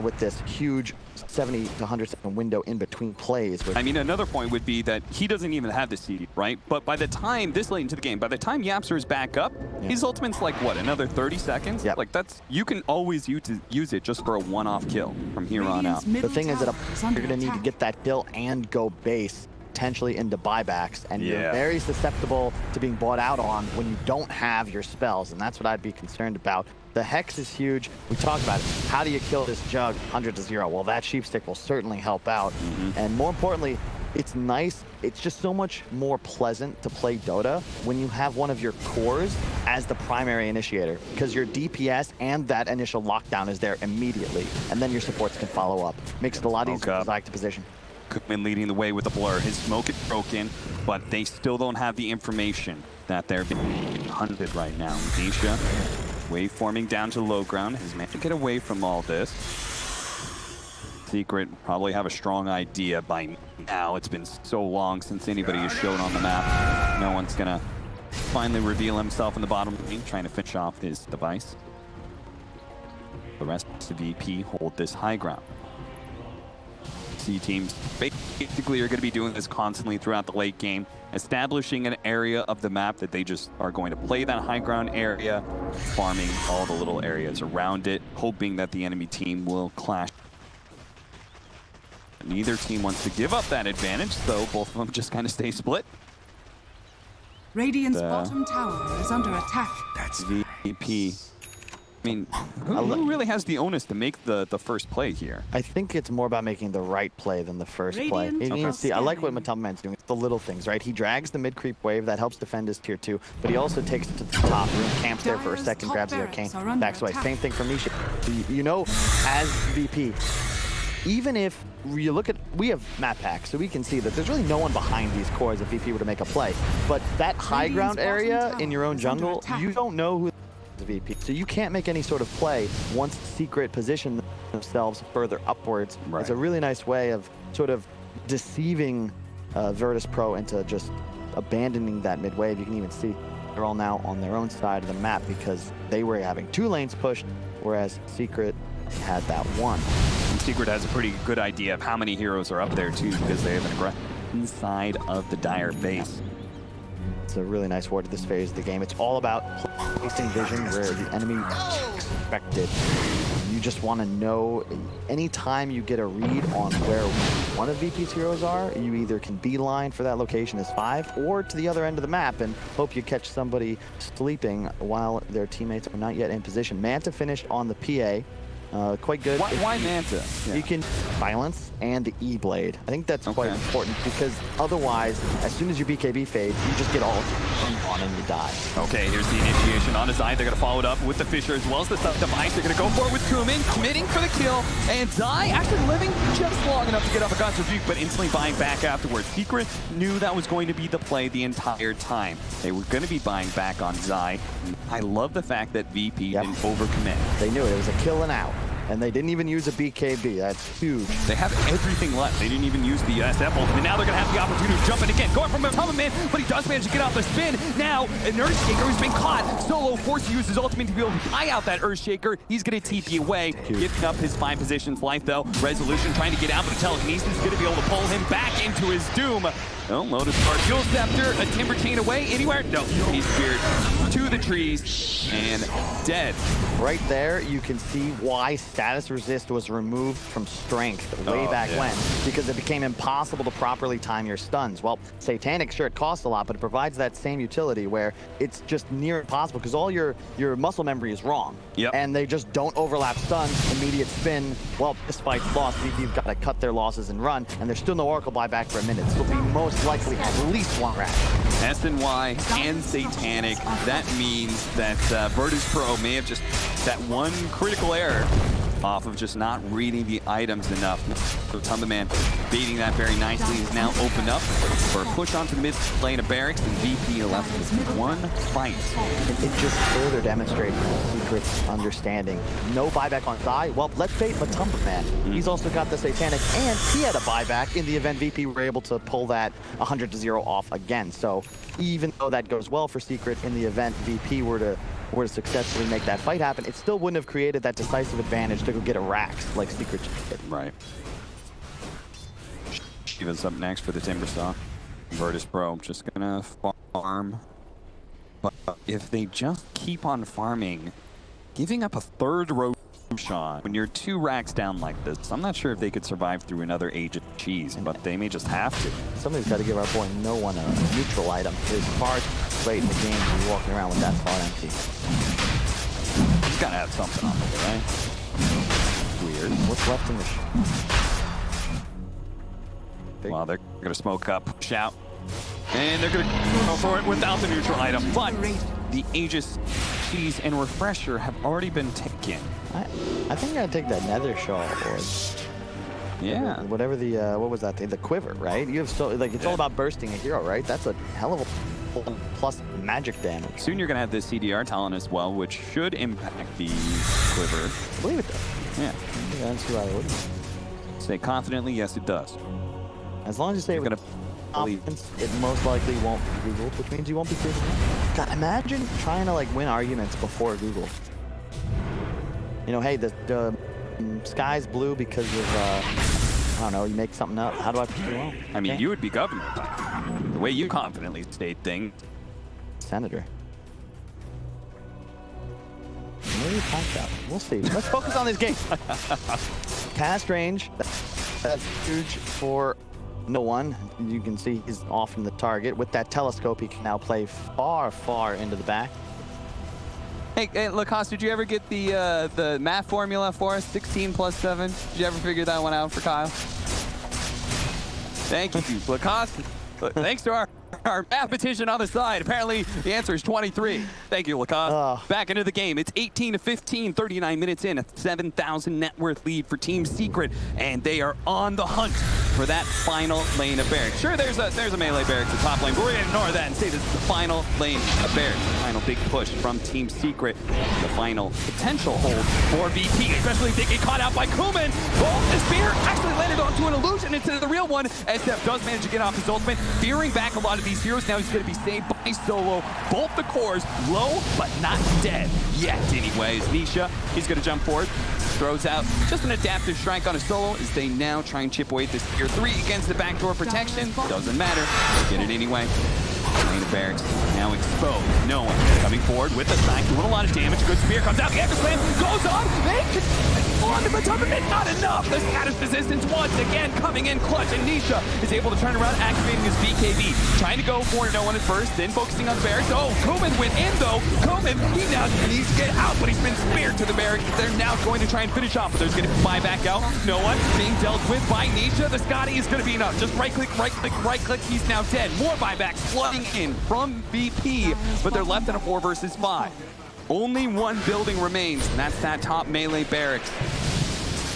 with this huge 70 to 100 second window in between plays. I mean, another point would be that he doesn't even have the CD, right? But by the time, this late into the game, by the time Yapzor is back up, his ultimate's like, what, another 30 seconds? Like, that's, you can always use it just for a one-off kill from here on out. The thing is that you're going to need to get that kill and go base, potentially into buybacks, and you're very susceptible to being bought out on when you don't have your spells, and that's what I'd be concerned about. The Hex is huge. We talked about it. How do you kill this Jug 100-0? Well, that Sheepstick will certainly help out. And more importantly, it's nice. It's just so much more pleasant to play Dota when you have one of your cores as the primary initiator, because your DPS and that initial lockdown is there immediately, and then your supports can follow up. Makes it a lot easier for Zai to position. Cookman leading the way with the blur. His smoke is broken, but they still don't have the information that they're being hunted right now. Nisha, waveforming down to low ground, has managed to get away from all this. Secret probably have a strong idea by now. It's been so long since anybody has shown on the map. No one's gonna finally reveal himself in the bottom lane, trying to finish off his device. The rest of VP hold this high ground. C teams basically are going to be doing this constantly throughout the late game, establishing an area of the map that they just are going to play that high ground area, farming all the little areas around it, hoping that the enemy team will clash. Neither team wants to give up that advantage, so both of them just kind of stay split. Radiant's bottom tower is under attack. That's VP. I mean, who really has the onus to make the first play here? I think it's more about making the right play than the first play. Radiant And you see, I like what Matumbaman's doing. It's the little things, right? He drags the mid creep wave that helps defend his tier 2, but he also takes it to the top room, camps there for a second, grabs the arcane, backs away. Same thing for Misha. You know, as VP, even if you look at, we have map packs, so we can see that there's really no one behind these cores if VP were to make a play. But that high ground area in your own jungle, you don't know who the VP. So you can't make any sort of play once Secret position themselves further upwards. Right. It's a really nice way of sort of deceiving Virtus Pro into just abandoning that mid wave. You can even see they're all now on their own side of the map because they were having 2 lanes pushed, whereas Secret had that one. And Secret has a pretty good idea of how many heroes are up there too, because they have an aggressive inside of the Dire base. It's a really nice ward to this phase of the game. It's all about placing vision where the enemy expected. You just want to know anytime you get a read on where one of VP's heroes are, you either can beeline for that location as 5 or to the other end of the map and hope you catch somebody sleeping while their teammates are not yet in position. Manta finished on the PA. Quite good. Why Manta? You can silence and the E-Blade. I think that's quite important because otherwise, as soon as your BKB fades, you just get all on and you die. Okay, here's the initiation on his side. They're going to follow it up with the Fisher as well as the stuff device. They're going to go for it with Kumin, committing for the kill, and Zai actually living just long enough to get off a God's Rebuke, but instantly buying back afterwards. Secret knew that was going to be the play the entire time. They were going to be buying back on Zai. I love the fact that VP didn't overcommit. They knew it. It was a kill and out. And they didn't even use a BKB. That's huge. They have everything left. They didn't even use the SF ult, and now they're going to have the opportunity to jump in again. Going from Matumbaman, but he does manage to get off the spin. Now, an Earthshaker who's been caught. Solo forced to use his ultimate to be able to tie out that Earthshaker. He's going to TP away, giving up his 5 positions life, though. Resolution trying to get out, but the telekinesis is going to be able to pull him back into his doom. Oh, Lotus Guard, Fuel Scepter, a Timber Chain away, anywhere? No, he's speared to the trees and dead. Right there, you can see why Status Resist was removed from Strength way back when, because it became impossible to properly time your stuns. Well, Satanic, sure, it costs a lot, but it provides that same utility where it's just near impossible because all your muscle memory is wrong. And they just don't overlap stuns, immediate spin. Well, this fight's lost. VP's got to cut their losses and run, and there's still no Oracle buyback for a minute. This will be most likely at least 1 rack. SNY and Satanic, that means that Virtus Pro may have just that one critical error off of just not reading the items enough. So Matumbaman baiting that very nicely is now opened up for a push onto the mid lane of Barracks, and VP left with 1 fight. It just further demonstrates Secret's understanding. No buyback on Zai. Well, let's fade Matumbaman. He's also got the Satanic, and he had a buyback in the event VP were able to pull that 100-0 off again. So even though that goes well for Secret in the event VP were to successfully make that fight happen, it still wouldn't have created that decisive advantage to go get a Rax like Secret just did. Right. Shiva's up next for the Timbersaw. Virtus Pro just gonna farm. But if they just keep on farming, giving up a 3rd row shot when you're 2 racks down like this, I'm not sure if they could survive through another Age of Cheese, but they may just have to. Somebody's got to give our boy No One a neutral item. His card's great in the game to be walking around with that spot empty. He's got to have something on it, right? Weird. What's left in the Well, they're going to smoke up, push out, and they're going to go for it without the neutral item. But the Aegis, Cheese, and Refresher have already been taken. I think I'd take that Nether Shawl or whatever the what was that thing? The quiver, right? You have it's all about bursting a hero, right? That's a hell of a plus magic damage. Soon you're gonna have this CDR talent as well, which should impact the quiver. I believe it does. Yeah. I don't see why it wouldn't. Say confidently, yes, it does. As long as you say You're it gonna with confidence, it most likely won't be Google, which means you won't be Google. God, imagine trying to like win arguments before Google. You know, hey, the sky's blue because of, I don't know, you make something up. How do I prove it wrong? I mean, Okay. you would be governor. The way you confidently state things. Senator. Maybe punch out. We'll see. Let's focus on this game. Cast range. That's huge for no one. You can see he's off from the target. With that telescope, he can now play far, far into the back. Hey, Lacoste, did you ever get the math formula for us? 16 plus 7? Did you ever figure that one out for Kyle? Thank you, Lacoste. Thanks to our mathematician on the side. Apparently, the answer is 23. Thank you, Lacoste. Back into the game. It's 18-15, 39 minutes in. A 7,000 net worth lead for Team Secret, and they are on the hunt for that final lane of barracks. Sure, there's a melee barracks at top lane, but we're going to ignore that and say this is the final lane of barracks. The final big push from Team Secret. The final potential hold for VP, especially if they get caught out by Kuman. Bolt the spear actually landed onto an illusion instead of the real one. SF does manage to get off his ultimate, fearing back a lot of these heroes. Now he's going to be saved by Solo. Bolt the cores, low but not dead yet. Anyways, Nisha, he's going to jump forward. Throws out just an adaptive strike on a Solo as they now try and chip away at this tier 3 against the backdoor protection. Doesn't matter. They get it anyway. Lane of barracks now exposed. No one coming forward with the side, doing a lot of damage. Good spear comes out. The echo slam goes on. They on the top of it, not enough. The status resistance once again coming in clutch, and Nisha is able to turn around, activating his BKB. Trying to go for no one at first, then focusing on the barracks. Oh, Kuman went in though. Kuman, he now needs to get out, but he's been speared to the barracks. They're now going to try and finish off, but there's going to be buyback out. No one being dealt with by Nisha. The Scotty is going to be enough. Just right click, right click, right click. He's now dead. More buybacks flooding in from VP, but they're left in a 4 versus 5. Only one building remains, and that's that top melee barracks.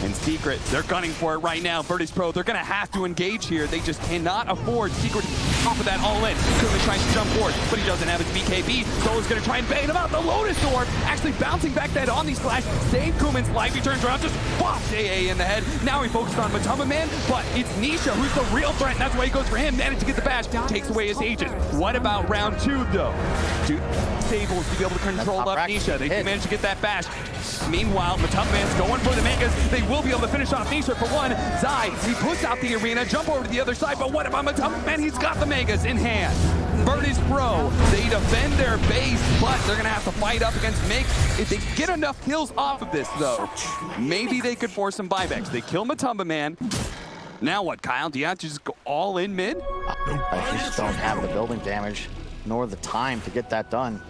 And Secret, they're gunning for it right now. Virtus Pro, they're gonna have to engage here. They just cannot afford Secret off of that all in. Kuman tries to jump forward, but he doesn't have his BKB. Solo's gonna try and bait him out. The Lotus Orb actually bouncing back that Omni Splash. Save Kuman's life. He turns around, just bops AA in the head. Now he focused on Matama Man, but it's Nisha who's the real threat, and that's why he goes for him. Managed to get the bash, takes away his agent. What about round 2 though? Sables to be able to control up Nisha. They managed to get that bash. Meanwhile, Matama Man's going for the Megas. They will be able to finish off Nisha for one. Zai, he puts out the arena, jump over to the other side, but what about Matama Man? He's got the Megas in hand. Virtus Pro, they defend their base, but they're gonna have to fight up against Mix. If they get enough kills off of this though, maybe they could force some buybacks. They kill Matama Man. Now what, Kyle? Do you have to just go all in mid? I just don't have the building damage, nor the time to get that done.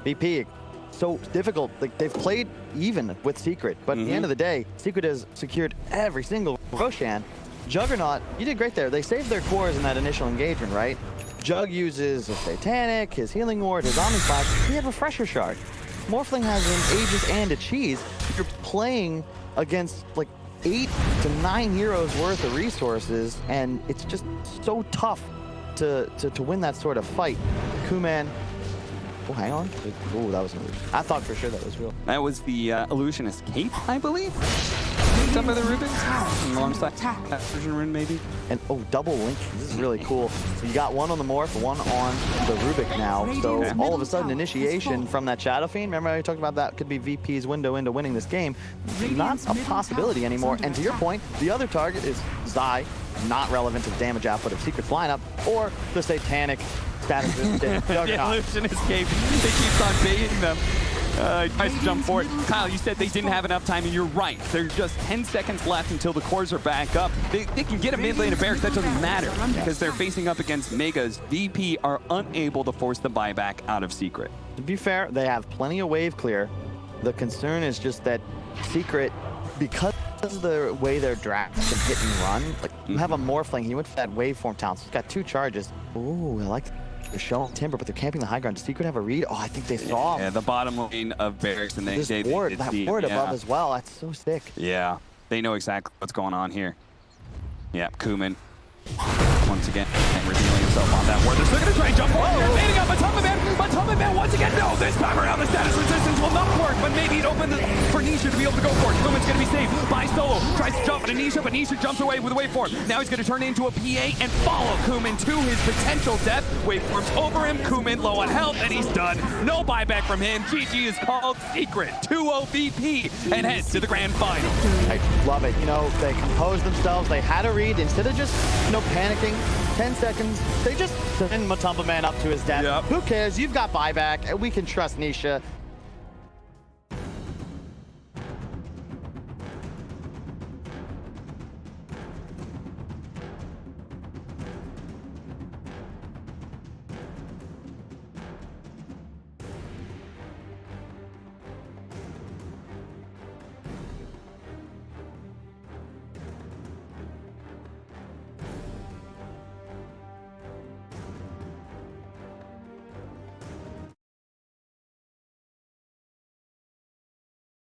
VP, so difficult. Like, they've played even with Secret, but at the end of the day, Secret has secured every single Roshan. Juggernaut, you did great there. They saved their cores in that initial engagement, right? Jug uses a Satanic, his Healing Ward, his Omni Splash. He had Refresher Shard. Morphling has an Aegis and a Cheese. You're playing against like 8 to 9 heroes worth of resources, and it's just so tough to win that sort of fight. Kuman. Oh, hang on. Oh, that was an illusion. I thought for sure that was real. That was the Illusionist Cape, I believe. Some of the Rubik's alongside that version rune, maybe. And oh, double link. This is really cool. So you got one on the Morph, one on the Rubik now. So all of a sudden, initiation from that Shadow Fiend. Remember I talked about that could be VP's window into winning this game. Not a possibility anymore. And to your point, the other target is Zai, not relevant to the damage output of Secret's lineup, or the Satanic status resistant Juggernaut. The Illusionist Cape. They keep on baiting them. Tries to jump forward. Kyle, you said they didn't have enough time, and you're right. There's just 10 seconds left until the cores are back up. They can get a mid lane of barracks. That doesn't matter because they're facing up against Megas. VP are unable to force the buyback out of Secret. To be fair, they have plenty of wave clear. The concern is just that Secret, because of the way their Drax can hit and run, like you have a Morphling, he went for that waveform talent, so he's got 2 charges. Ooh, I like that. They're showing Timber, but they're camping the high ground. Does Secret have a read? Oh, I think they saw him. Yeah, the bottom lane of barracks, and That ward above as well. That's so sick. Yeah, they know exactly what's going on here. Yeah, Kuman once again revealing himself on that ward. They're still going to try and jump forward. They're baiting up Matama Man. Matama Man once again. No, this time around the status resistance will not work, but maybe it opened the for Nisha to be able to go for it. Kuman's going to be saved by Solo. Tries to jump at Nisha, but Nisha jumps away with a waveform. Now he's going to turn into a PA and follow Kuman to his potential death. Waveform's over him. Kuman low on health, and he's done. No buyback from him. GG is called Secret 2-0 VP and heads to the grand final. I love it. You know, they composed themselves. They had a read. Instead of just, you know, panicking, 10 seconds, they just send Matumba Man up to his death. Yep. Who cares? You've got buyback, and we can trust Nisha.